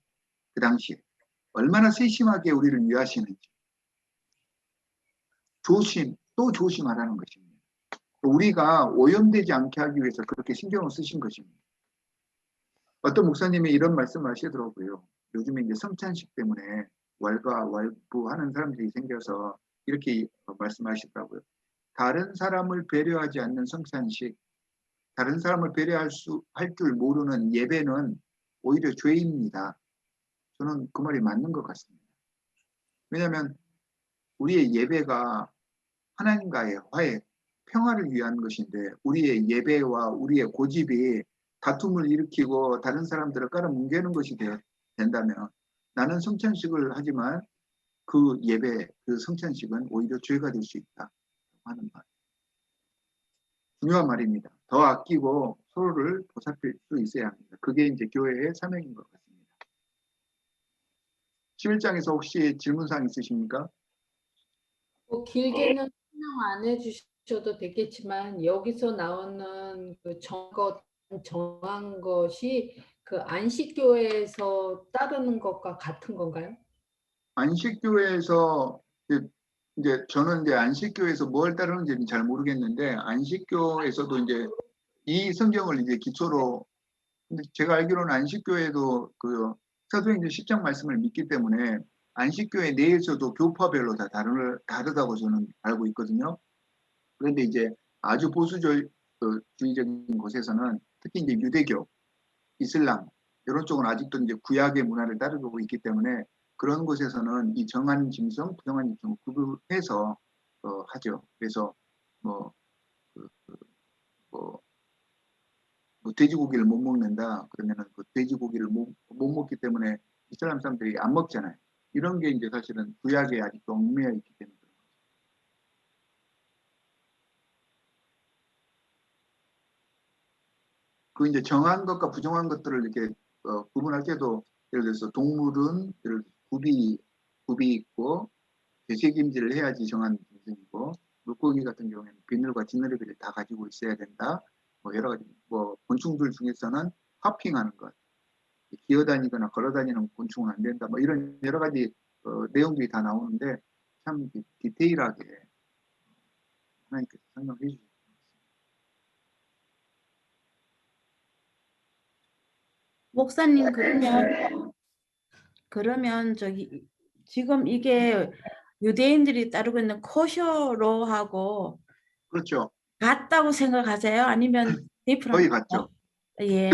그 당시에 얼마나 세심하게 우리를 위하시는지 또 조심하라는 것입니다. 우리가 오염되지 않게 하기 위해서 그렇게 신경을 쓰신 것입니다. 어떤 목사님이 이런 말씀을 하시더라고요. 요즘에 이제 성찬식 때문에 왈가왈부하는 사람들이 생겨서 이렇게 말씀하시더라고요. 다른 사람을 배려하지 않는 성찬식, 다른 사람을 배려할 줄 모르는 예배는 오히려 죄입니다. 저는 그 말이 맞는 것 같습니다. 왜냐하면 우리의 예배가 하나님과의 화해, 평화를 위한 것인데 우리의 예배와 우리의 고집이 다툼을 일으키고 다른 사람들을 깔아뭉개는 것이 된다면 나는 성찬식을 하지만 그 예배, 그 성찬식은 오히려 죄가 될 수 있다 하는 말. 중요한 말입니다. 더 아끼고 서로를 보살필 수 있어야 합니다. 그게 이제 교회의 사명인 것 같습니다. 11장에서 혹시 질문사항 있으십니까? 길게는 설명 안 해주셔도 되겠지만 여기서 나오는 그 정한 것이 그 안식교회에서 따르는 것과 같은 건가요? 안식교회에서 이제 저는 이제 안식교회에서 뭘 따르는지는 잘 모르겠는데 안식교에서도 이제 이 성경을 이제 기초로 근데 제가 알기로는 안식교회도 그 사도행전 10장 말씀을 믿기 때문에 안식교회 내에서도 교파별로 다 다르다고 저는 알고 있거든요. 그런데 이제 아주 보수주의적인 곳에서는 특히 이제 유대교, 이슬람 이런 쪽은 아직도 이제 구약의 문화를 따르고 있기 때문에 그런 곳에서는 이 정한 짐승, 부정한 짐승을 구분해서 하죠. 그래서 뭐 돼지고기를 못 먹는다 그러면은 그 돼지고기를 못 먹기 때문에 이슬람 사람들이 안 먹잖아요. 이런 게 이제 사실은 구약에 아직도 얽매여 있기 때문에 그 이제 정한 것과 부정한 것들을 이렇게 구분할 때도 예를 들어서 동물은 예를 들어서 굽이 있고 되새김질을 해야지 정한 짐승이고 물고기 같은 경우에는 비늘과 지느러미를 다 가지고 있어야 된다. 뭐 여러 가지 뭐 곤충들 중에서는 하핑하는 것, 기어다니거나 걸어다니는 곤충은 안 된다. 뭐 이런 여러 가지 내용들이 다 나오는데 참 디테일하게 하나님께서 설명해 주셨습니다. 목사님 그러면 저기 지금 이게 유대인들이 따르고 있는 코셔로하고 그렇죠. 같다고 생각하세요? 아니면 거의 디프런트? 같죠. 예.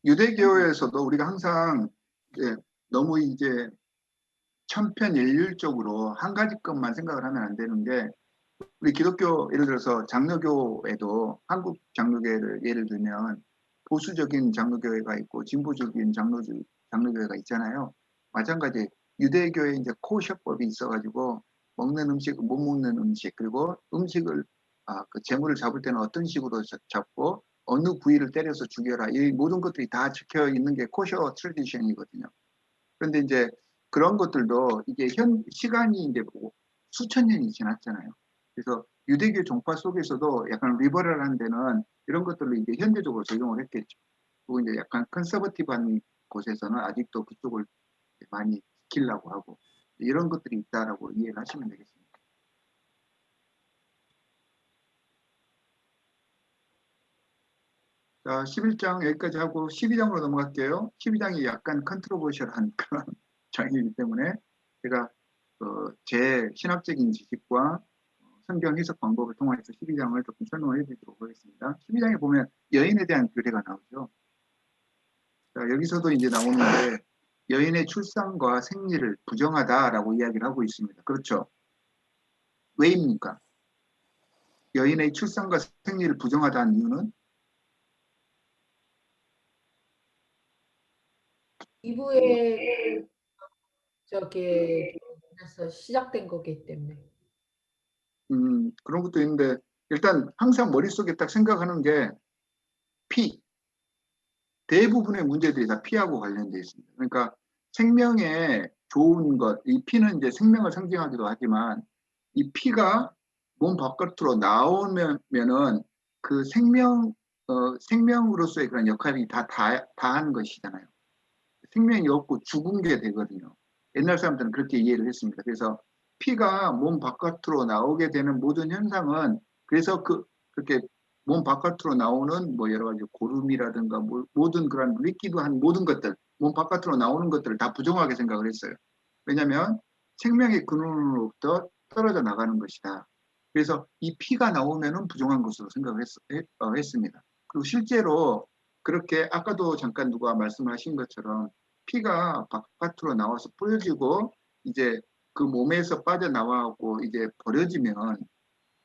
유대교에서도 우리가 항상 이제 너무 이제 천편일률적으로 한 가지 것만 생각을 하면 안 되는 게 우리 기독교 예를 들어서 장로교에도 한국 장로교회를 예를 들면 보수적인 장로교회가 있고 진보적인 장로교회가 있잖아요. 마찬가지 유대교에 이제 코셔법이 있어가지고 먹는 음식, 못 먹는 음식 그리고 음식을 그 재물을 잡을 때는 어떤 식으로 잡고 어느 부위를 때려서 죽여라. 이 모든 것들이 다 적혀 있는 게 코셔 트래디션이거든요. 그런데 이제 그런 것들도 이게 시간이 이제 수천 년이 지났잖아요. 그래서 유대교 종파 속에서도 약간 리버럴한 데는 이런 것들로 이제 현대적으로 적용을 했겠죠. 그리고 이제 약간 컨서버티브한 곳에서는 아직도 그쪽을 많이 지키려고 하고 이런 것들이 있다라고 이해를 하시면 되겠습니다. 자, 11장 여기까지 하고 12장으로 넘어갈게요. 12장이 약간 컨트로버셜한 그런 장이기 때문에 제가 제 신학적인 지식과 성경 해석 방법을 통해서 12장을 조금 설명을 해드리도록 하겠습니다. 12장에 보면 여인에 대한 규례가 나오죠. 자, 여기서도 이제 나오는데 여인의 출산과 생리를 부정하다라고 이야기를 하고 있습니다. 그렇죠? 왜입니까? 여인의 출산과 생리를 부정하다는 이유는 2부에 그래서 시작된 거기 때문에. 그런 것도 있는데 일단 항상 머릿속에 딱 생각하는 게 피, 대부분의 문제들이 다 피하고 관련되어 있습니다. 그러니까 생명에 좋은 것, 이 피는 이제 생명을 상징하기도 하지만 이 피가 몸 바깥으로 나오면은 그 생명으로서의 그런 역할이 다 하는 것이잖아요. 생명이 없고 죽은 게 되거든요. 옛날 사람들은 그렇게 이해를 했습니다. 그래서 피가 몸 바깥으로 나오게 되는 모든 현상은 그래서 그렇게 몸 바깥으로 나오는 뭐 여러 가지 고름이라든가 모든 그런 리퀴드한 모든 것들, 몸 바깥으로 나오는 것들을 다 부정하게 생각을 했어요. 왜냐하면 생명의 근원으로부터 떨어져 나가는 것이다. 그래서 이 피가 나오면은 부정한 것으로 생각을 했습니다. 그리고 실제로 그렇게 아까도 잠깐 누가 말씀하신 것처럼 피가 바깥으로 나와서 뿌려지고 이제 그 몸에서 빠져나와고 이제 버려지면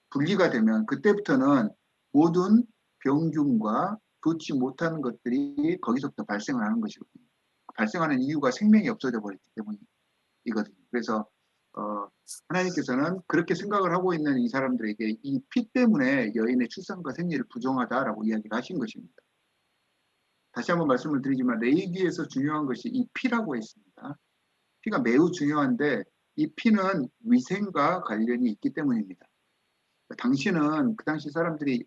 분리가 되면 그때부터는 모든 병균과 좋지 못한 것들이 거기서부터 발생을 하는 것이거든요. 발생하는 이유가 생명이 없어져 버렸기 때문이거든요. 그래서 하나님께서는 그렇게 생각을 하고 있는 이 사람들에게 이 피 때문에 여인의 출산과 생리를 부정하다라고 이야기를 하신 것입니다. 다시 한번 말씀을 드리지만 레이기에서 중요한 것이 이 피라고 했습니다. 피가 매우 중요한데 이 피는 위생과 관련이 있기 때문입니다. 당시는 그 당시 사람들이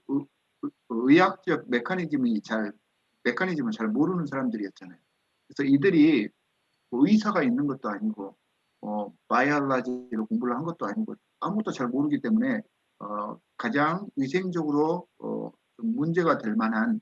의학적 메커니즘을 잘 모르는 사람들이었잖아요. 그래서 이들이 의사가 있는 것도 아니고 바이올로지로 공부를 한 것도 아니고 아무것도 잘 모르기 때문에 가장 위생적으로 좀 문제가 될 만한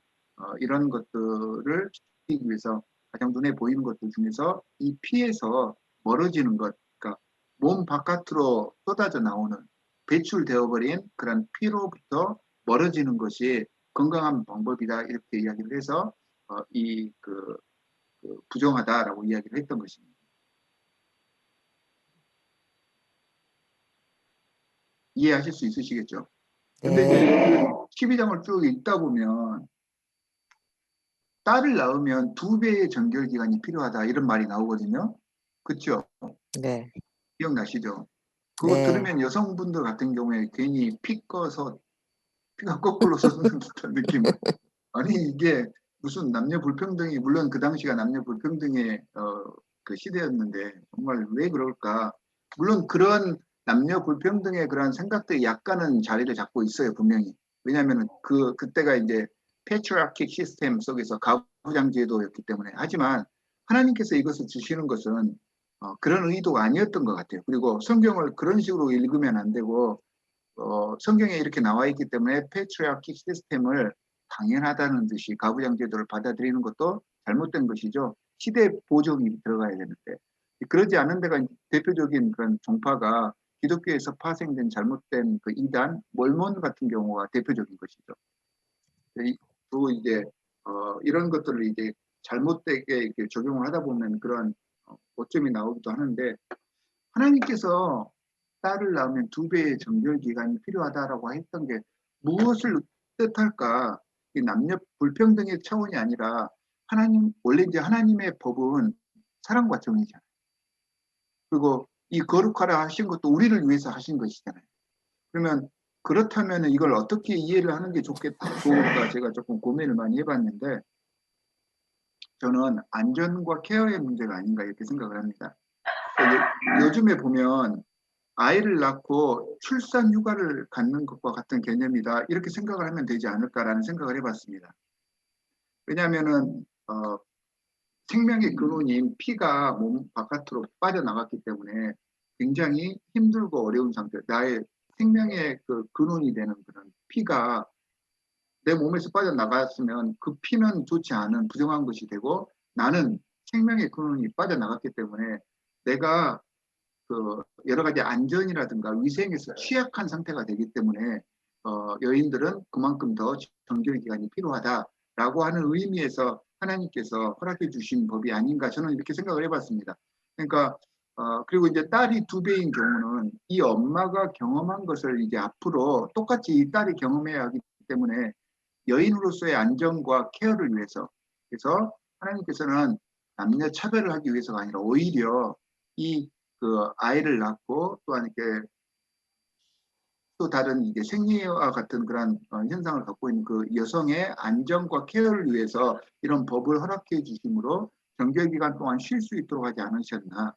이런 것들을 지키기 위해서 가장 눈에 보이는 것들 중에서 이 피에서 멀어지는 것, 그러니까 몸 바깥으로 쏟아져 나오는 배출되어 버린 그런 피로부터 멀어지는 것이 건강한 방법이다 이렇게 이야기를 해서 부정하다라고 이야기를 했던 것입니다. 이해하실 수 있으시겠죠? 근데 이제 12장을 쭉 읽다 보면 딸을 낳으면 2배의 정결기간이 필요하다 이런 말이 나오거든요. 그렇죠? 네. 기억나시죠? 그거 네. 들으면 여성분들 같은 경우에 괜히 피 꺼서 피가 거꾸로 솟는 듯한 느낌. 아니 이게 무슨 남녀 불평등이 물론 그 당시가 남녀 불평등의 그 시대였는데 정말 왜 그럴까? 물론 그런 남녀 불평등의 그런 생각들이 약간은 자리를 잡고 있어요 분명히. 왜냐하면 그때가 이제 패트리아키 시스템 속에서 가부장 제도였기 때문에. 하지만 하나님께서 이것을 주시는 것은 그런 의도가 아니었던 것 같아요. 그리고 성경을 그런 식으로 읽으면 안 되고 성경에 이렇게 나와 있기 때문에 패트리아키 시스템을 당연하다는 듯이 가부장 제도를 받아들이는 것도 잘못된 것이죠. 시대 보정이 들어가야 되는데 그러지 않은 데가 대표적인 그런 종파가 기독교에서 파생된 잘못된 그 이단 몰몬 같은 경우가 대표적인 것이죠. 또 이제 이런 것들을 이제 잘못되게 이렇게 적용을 하다 보면 그런 오점이 나오기도 하는데 하나님께서 딸을 낳으면 2배의 정결 기간이 필요하다라고 했던 게 무엇을 뜻할까? 이 남녀 불평등의 차원이 아니라 원래 이제 하나님의 법은 사랑과 정의잖아요. 그리고 이 거룩하라 하신 것도 우리를 위해서 하신 것이잖아요. 그러면 그렇다면 이걸 어떻게 이해를 하는 게 좋을까 제가 조금 고민을 많이 해봤는데 저는 안전과 케어의 문제가 아닌가 이렇게 생각을 합니다. 요즘에 보면 아이를 낳고 출산 휴가를 갖는 것과 같은 개념이다 이렇게 생각을 하면 되지 않을까라는 생각을 해봤습니다. 왜냐하면은 생명의 근원인 피가 몸 바깥으로 빠져나갔기 때문에 굉장히 힘들고 어려운 상태, 나의 생명의 그 근원이 되는 그런 피가 내 몸에서 빠져나갔으면 그 피는 좋지 않은 부정한 것이 되고 나는 생명의 근원이 빠져나갔기 때문에 내가 그 여러 가지 안전이라든가 위생에서 취약한 상태가 되기 때문에 여인들은 그만큼 더 정결 기간이 필요하다라고 하는 의미에서 하나님께서 허락해 주신 법이 아닌가 저는 이렇게 생각을 해봤습니다. 그러니까 그리고 이제 딸이 2배인 경우는 이 엄마가 경험한 것을 이제 앞으로 똑같이 이 딸이 경험해야 하기 때문에 여인으로서의 안전과 케어를 위해서 그래서 하나님께서는 남녀 차별을 하기 위해서가 아니라 오히려 이 그 아이를 낳고 또한 이렇게 또 다른 이게 생리와 같은 그런 현상을 갖고 있는 그 여성의 안전과 케어를 위해서 이런 법을 허락해 주심으로 정결기간 동안 쉴 수 있도록 하지 않으셨나.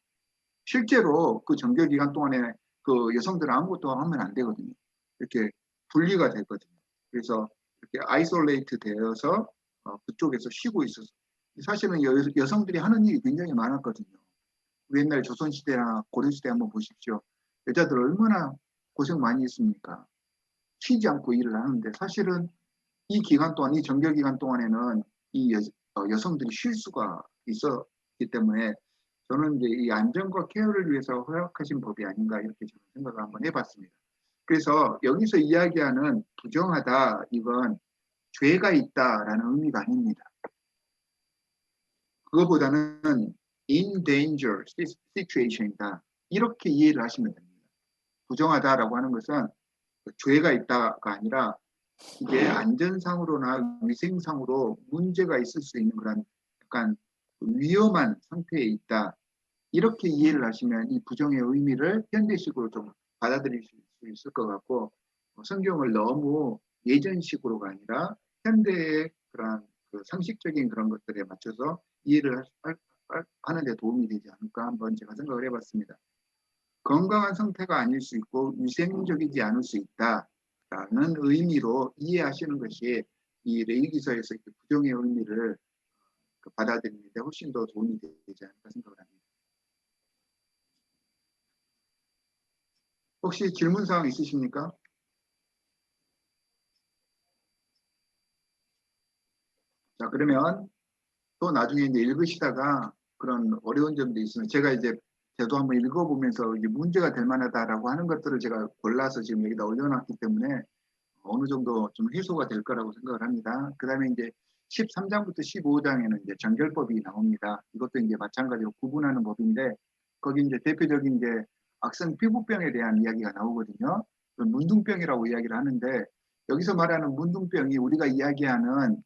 실제로 그 정결기간 동안에 그 여성들은 아무것도 하면 안 되거든요. 이렇게 분리가 되거든요. 그래서 이렇게 아이솔레이트 되어서 그쪽에서 쉬고 있어서 사실은 여성들이 하는 일이 굉장히 많았거든요. 옛날 조선시대나 고려시대 한번 보십시오. 여자들 얼마나 고생 많이 했습니까? 쉬지 않고 일을 하는데 사실은 이 기간 동안, 이 정결 기간 동안에는 이 여성들이 쉴 수가 있었기 때문에 저는 이제 이 안전과 케어를 위해서 허락하신 법이 아닌가 이렇게 저는 생각을 한번 해봤습니다. 그래서 여기서 이야기하는 부정하다 이건 죄가 있다라는 의미가 아닙니다. 그거보다는 in danger situation이다. 이렇게 이해를 하시면 됩니다. 부정하다라고 하는 것은 죄가 있다가 아니라 이게 안전상으로나 위생상으로 문제가 있을 수 있는 그런 약간 위험한 상태에 있다. 이렇게 이해를 하시면 이 부정의 의미를 현대식으로 좀 받아들일 수 있을 것 같고 성경을 너무 예전식으로가 아니라 현대의 그런 그 상식적인 그런 것들에 맞춰서 이해를 하는 데 도움이 되지 않을까 한번 제가 생각을 해봤습니다. 건강한 상태가 아닐 수 있고 위생적이지 않을 수 있다라는 의미로 이해하시는 것이 이 레위기서에서 부정의 의미를 받아들이는 데 훨씬 더 도움이 되지 않을까 생각을 합니다. 혹시 질문사항 있으십니까? 자, 그러면 또 나중에 이제 읽으시다가 그런 어려운 점도 있으면 제가 이제 저도 한번 읽어보면서 이게 문제가 될 만하다라고 하는 것들을 제가 골라서 지금 여기다 올려놨기 때문에 어느 정도 좀 해소가 될 거라고 생각을 합니다. 그 다음에 이제 13장부터 15장에는 이제 정결법이 나옵니다. 이것도 이제 마찬가지로 구분하는 법인데 거기 이제 대표적인 이제 악성 피부병에 대한 이야기가 나오거든요. 문둥병이라고 이야기를 하는데 여기서 말하는 문둥병이 우리가 이야기하는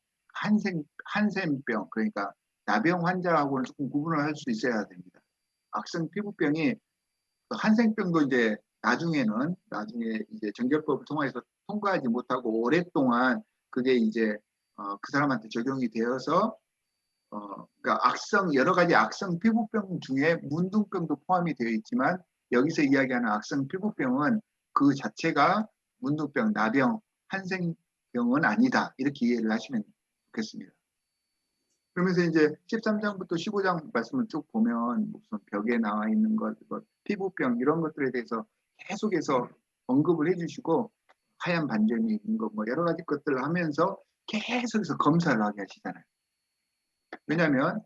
한센병 그러니까 나병 환자하고는 조금 구분을 할 수 있어야 됩니다. 악성 피부병이 한센병도 이제 나중에 이제 정결법을 통해서 통과하지 못하고 오랫동안 그게 이제 그 사람한테 적용이 되어서 그러니까 여러 가지 악성 피부병 중에 문둥병도 포함이 되어 있지만 여기서 이야기하는 악성 피부병은 그 자체가 문둥병, 나병, 한센병은 아니다 이렇게 이해를 하시면 좋겠습니다. 그러면서 이제 13장부터 15장 말씀을 쭉 보면 무슨 벽에 나와 있는 것, 피부병 이런 것들에 대해서 계속해서 언급을 해주시고 하얀 반점이 있는 것, 뭐 여러 가지 것들을 하면서 계속해서 검사를 하게 하시잖아요. 왜냐하면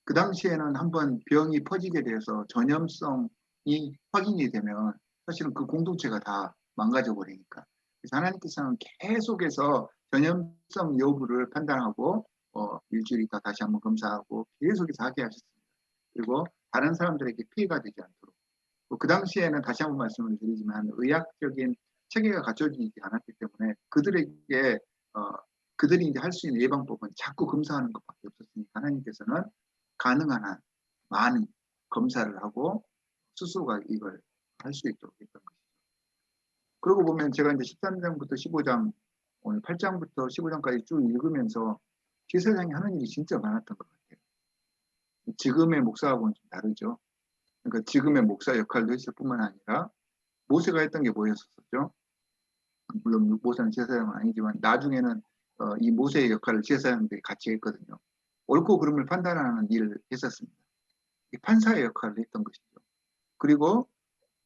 그 당시에는 한번 병이 퍼지게 돼서 전염성이 확인이 되면 사실은 그 공동체가 다 망가져 버리니까. 그래서 하나님께서는 계속해서 전염성 여부를 판단하고 일주일 있다 다시 한번 검사하고 계속해서 하게 하셨습니다. 그리고 다른 사람들에게 피해가 되지 않도록. 그 당시에는 다시 한번 말씀을 드리지만 의학적인 체계가 갖춰지지 않았기 때문에 그들에게 그들이 이제 할 수 있는 예방법은 자꾸 검사하는 것밖에 없었으니까 하나님께서는 가능한 한 많은 검사를 하고 스스로가 이걸 할 수 있도록 했던 것이죠. 그러고 보면 제가 이제 13장부터 15장, 오늘 8장부터 15장까지 쭉 읽으면서 제사장이 하는 일이 진짜 많았던 것 같아요. 지금의 목사하고는 좀 다르죠. 그러니까 지금의 목사 역할도 했을 뿐만 아니라 모세가 했던 게 뭐였었죠? 물론 모세는 제사장은 아니지만 나중에는 이 모세의 역할을 제사장들이 같이 했거든요. 옳고 그름을 판단하는 일을 했었습니다. 이 판사의 역할을 했던 것이죠. 그리고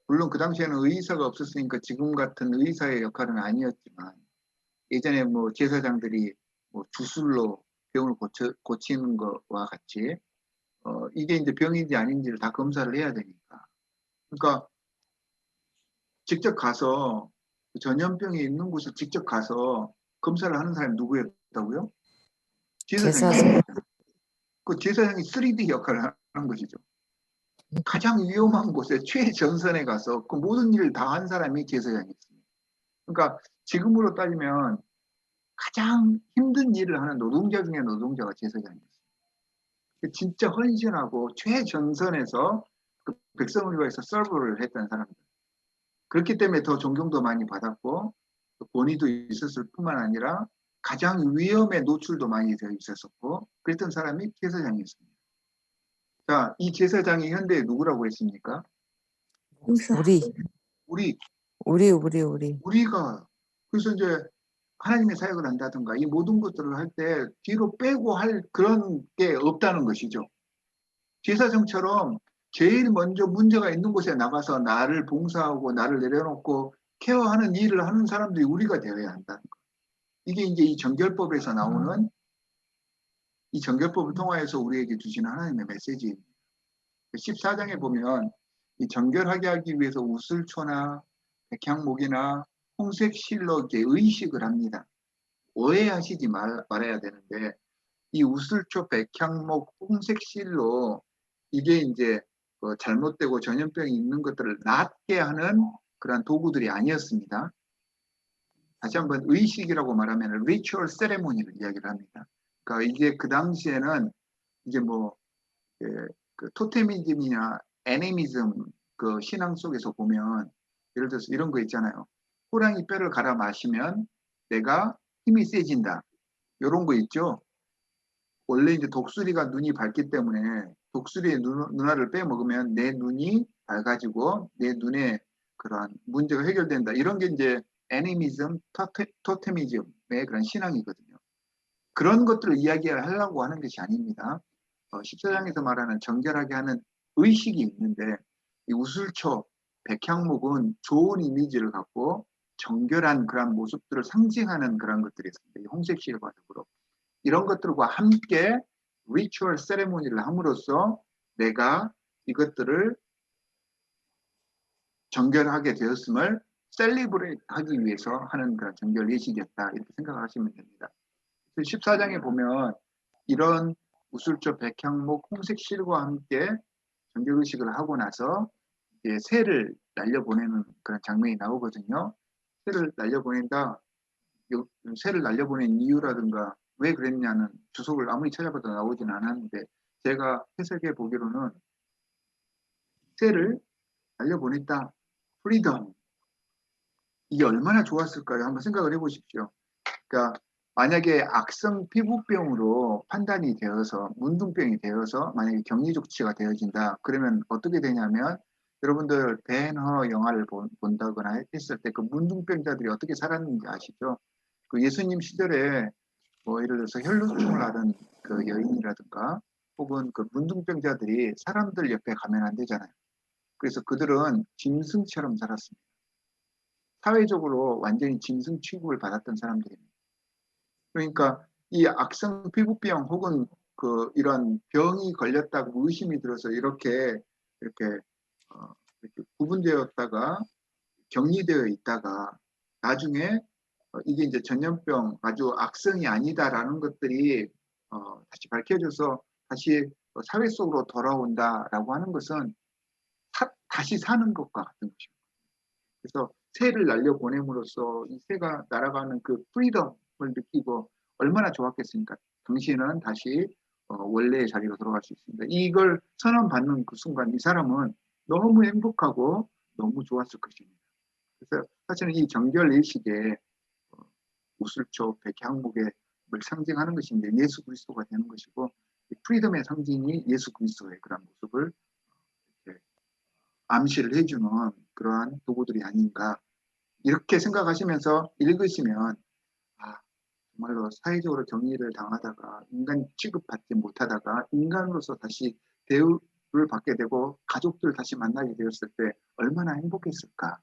물론 그 당시에는 의사가 없었으니까 지금 같은 의사의 역할은 아니었지만 예전에 뭐 제사장들이 뭐 주술로 병을 고치는 것과 같이 이게 이제 병인지 아닌지를 다 검사를 해야 되니까. 그러니까 직접 가서 전염병이 있는 곳에 직접 가서 검사를 하는 사람이 누구였다고요? 제사장. 제사장입니다. 그 제사장이 3D 역할을 하는 것이죠. 가장 위험한 곳에 최전선에 가서 그 모든 일을 다 한 사람이 제사장이었습니다. 그러니까 지금으로 따지면 가장 힘든 일을 하는 노동자 중에 노동자가 제사장이었어요. 진짜 헌신하고 최전선에서 그 백성을 위해서 서브를 했던 사람들. 그렇기 때문에 더 존경도 많이 받았고 권위도 있었을 뿐만 아니라 가장 위험에 노출도 많이 되어 있었고 그랬던 사람이 제사장이었습니다. 자, 이 제사장이 현대에 누구라고 했습니까? 우리가 그래서 이제 하나님의 사역을 한다든가 이 모든 것들을 할 때 뒤로 빼고 할 그런 게 없다는 것이죠. 제사장처럼 제일 먼저 문제가 있는 곳에 나가서 나를 봉사하고 나를 내려놓고 케어하는 일을 하는 사람들이 우리가 되어야 한다는 거. 이게 이제 이 정결법에서 나오는 이 정결법을 통하여서 우리에게 주시는 하나님의 메시지입니다. 14장에 보면 이 정결하게 하기 위해서 우슬초나 백향목이나 홍색 실로 의식을 합니다. 오해하시지 말아야 되는데 이 우슬초, 백향목, 홍색 실로 이게 이제 잘못되고 전염병이 있는 것들을 낫게 하는 그런 도구들이 아니었습니다. 다시 한번 의식이라고 말하면 ritual ceremony를 이야기를 합니다. 그러니까 이게 그 당시에는 이제 뭐 그 토테미즘이나 애니미즘 그 신앙 속에서 보면 예를 들어서 이런 거 있잖아요. 호랑이 뼈를 갈아 마시면 내가 힘이 세진다. 이런 거 있죠. 원래 이제 독수리가 눈이 밝기 때문에 독수리의 눈알을 빼먹으면 내 눈이 밝아지고 내 눈에 그런 문제가 해결된다. 이런 게 이제 애니미즘, 토테미즘의 그런 신앙이거든요. 그런 것들을 이야기하려고 하는 것이 아닙니다. 14장에서 말하는 정결하게 하는 의식이 있는데 이 우슬초, 백향목은 좋은 이미지를 갖고 정결한 그런 모습들을 상징하는 그런 것들이 있습니다. 이 홍색실과 더불어. 이런 것들과 함께 리추얼 세레모니를 함으로써 내가 이것들을 정결하게 되었음을 셀리브레이트 하기 위해서 하는 그런 정결 예식이었다. 이렇게 생각하시면 됩니다. 14장에 보면 이런 우슬초, 백향목, 홍색 실과 함께 정결 의식을 하고 나서 이제 새를 날려보내는 그런 장면이 나오거든요. 새를 날려보낸다. 새를 날려보낸 이유라든가 왜 그랬냐는 주석을 아무리 찾아봐도 나오지는 않았는데 제가 해석해 보기로는 새를 날려보냈다. 프리덤. 이게 얼마나 좋았을까요? 한번 생각을 해보십시오. 그러니까 만약에 악성 피부병으로 판단이 되어서 문둥병이 되어서 만약에 격리 조치가 되어진다. 그러면 어떻게 되냐면 여러분들 벤허 영화를 본다거나 했을 때 그 문둥병자들이 어떻게 살았는지 아시죠? 그 예수님 시절에 뭐 예를 들어서 혈루증을 앓은 그 여인이라든가 혹은 그 문둥병자들이 사람들 옆에 가면 안 되잖아요. 그래서 그들은 짐승처럼 살았습니다. 사회적으로 완전히 짐승 취급을 받았던 사람들입니다. 그러니까 이 악성 피부병 혹은 그 이런 병이 걸렸다고 의심이 들어서 이렇게 구분되었다가 격리되어 있다가 나중에 이게 이제 전염병 아주 악성이 아니다라는 것들이 다시 밝혀져서 다시 사회 속으로 돌아온다라고 하는 것은 다시 사는 것과 같은 것입니다. 그래서 새를 날려보냄으로써 이 새가 날아가는 그 프리덤을 느끼고 얼마나 좋았겠습니까? 당신은 다시 원래의 자리로 돌아갈 수 있습니다. 이걸 선언받는 그 순간 이 사람은 너무 행복하고 너무 좋았을 것입니다. 그래서 사실은 이 정결 예식에 우슬초, 백향목을 상징하는 것이 이제 예수 그리스도가 되는 것이고, 이 프리덤의 상징이 예수 그리스도의 그런 모습을 이렇게 암시를 해주는 그러한 도구들이 아닌가, 이렇게 생각하시면서 읽으시면 정말로 사회적으로 정의를 당하다가 인간 취급받지 못하다가 인간으로서 다시 대우를 받게 되고 가족들 다시 만나게 되었을 때 얼마나 행복했을까.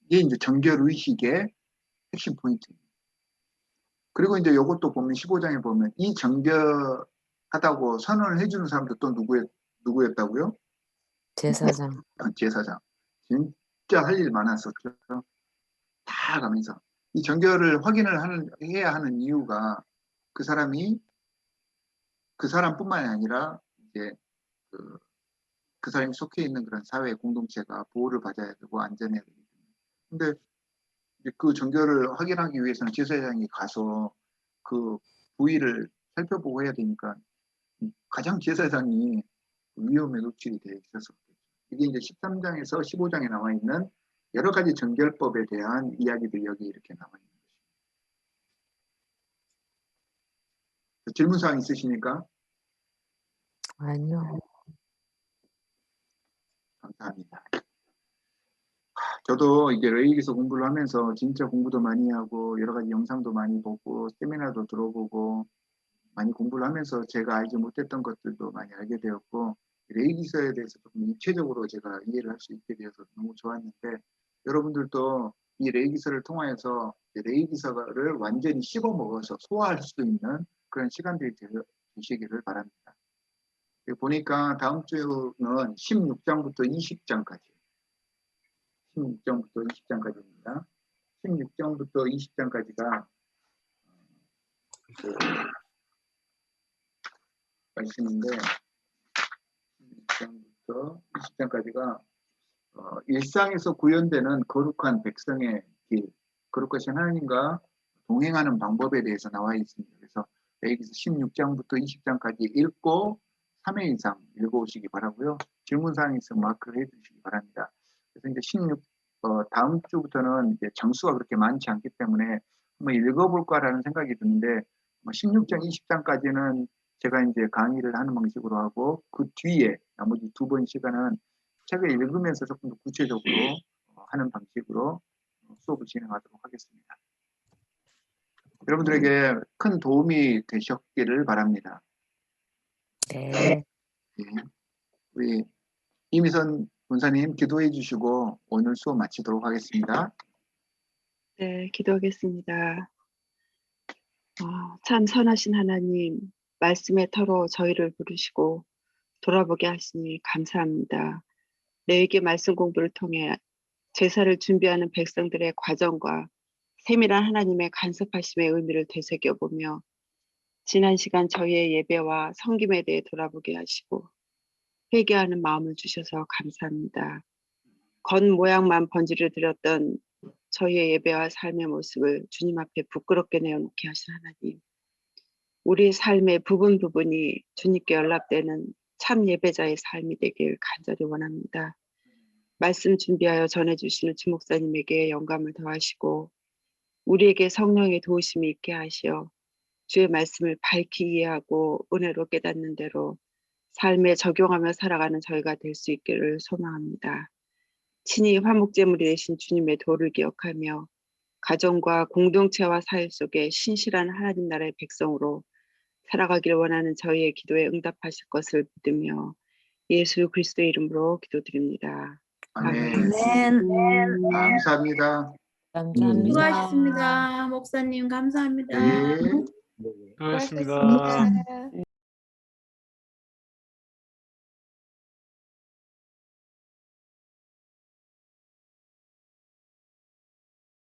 이게 이제 정결의식의 핵심 포인트입니다. 그리고 이제 이것도 보면 15장에 보면 이 정결하다고 선언을 해주는 사람도 또 누구였다고요? 제사장. 제사장. 진짜 할 일 많았었죠. 다 가면서 이 정결을 확인을 해야 하는 이유가 그 사람이 그 사람뿐만이 아니라 이제 그 사람이 속해 있는 그런 사회 공동체가 보호를 받아야 되고 안전해야 되기 때문에. 근데 이제 그 정결을 확인하기 위해서는 제사장이 가서 그 부위를 살펴보고 해야 되니까 가장 제사장이 위험에 노출이 되어 있었었겠죠. 이게 이제 13장에서 15장에 나와 있는 여러 가지 정결법에 대한 이야기들이 여기 이렇게 나와 있는 것입니다. 질문사항 있으십니까? 아니요. 감사합니다. 저도 이제 레이기서 공부를 하면서 진짜 공부도 많이 하고 여러 가지 영상도 많이 보고 세미나도 들어보고 많이 공부를 하면서 제가 알지 못했던 것들도 많이 알게 되었고, 레이기서에 대해서 조금 입체적으로 제가 이해를 할 수 있게 되어서 너무 좋았는데, 여러분들도 이 레이기서를 통하여서 레이기서를 완전히 씹어 먹어서 소화할 수 있는 그런 시간들이 되시기를 바랍니다. 보니까 다음 주는 16장부터 20장까지 16장부터 20장까지입니다. 16장부터 20장까지가 말씀인데, 16장부터 20장까지가 일상에서 구현되는 거룩한 백성의 길, 거룩하신 하나님과 동행하는 방법에 대해서 나와 있습니다. 그래서 여기서 16장부터 20장까지 읽고 3회 이상 읽어오시기 바라고요. 질문사항이 있으면 마크를 해주시기 바랍니다. 그래서 이제 다음 주부터는 이제 장수가 그렇게 많지 않기 때문에 한번 읽어볼까라는 생각이 드는데, 16장, 20장까지는 제가 이제 강의를 하는 방식으로 하고, 그 뒤에 나머지 2번 시간은 책을 읽으면서 조금 더 구체적으로 하는 방식으로 수업을 진행하도록 하겠습니다. 여러분들에게 큰 도움이 되셨기를 바랍니다. 네. 우리 이미선 본사님 기도해 주시고 오늘 수업 마치도록 하겠습니다. 네, 기도하겠습니다. 참 선하신 하나님, 말씀의 터로 저희를 부르시고 돌아보게 하시니 감사합니다. 레위기 말씀 공부를 통해 제사를 준비하는 백성들의 과정과 세밀한 하나님의 간섭하심의 의미를 되새겨보며 지난 시간 저희의 예배와 섬김에 대해 돌아보게 하시고 회개하는 마음을 주셔서 감사합니다. 겉모양만 번지를 드렸던 저희의 예배와 삶의 모습을 주님 앞에 부끄럽게 내어놓게 하신 하나님, 우리 삶의 부분이 주님께 연락되는 참 예배자의 삶이 되길 간절히 원합니다. 말씀 준비하여 전해주시는 주 목사님에게 영감을 더하시고 우리에게 성령의 도우심이 있게 하시어 주의 말씀을 밝히 이해하고 은혜로 깨닫는 대로 삶에 적용하며 살아가는 저희가 될 수 있기를 소망합니다. 친히 화목제물이 되신 주님의 도를 기억하며 가정과 공동체와 사회 속에 신실한 하나님 나라의 백성으로 살아가길 원하는 저희의 기도에 응답하실 것을 믿으며 예수 그리스도의 이름으로 기도드립니다. 아멘. 감사합니다. 감사합니다. 수고하셨습니다. 목사님 감사합니다. 네. 수고하셨습니다.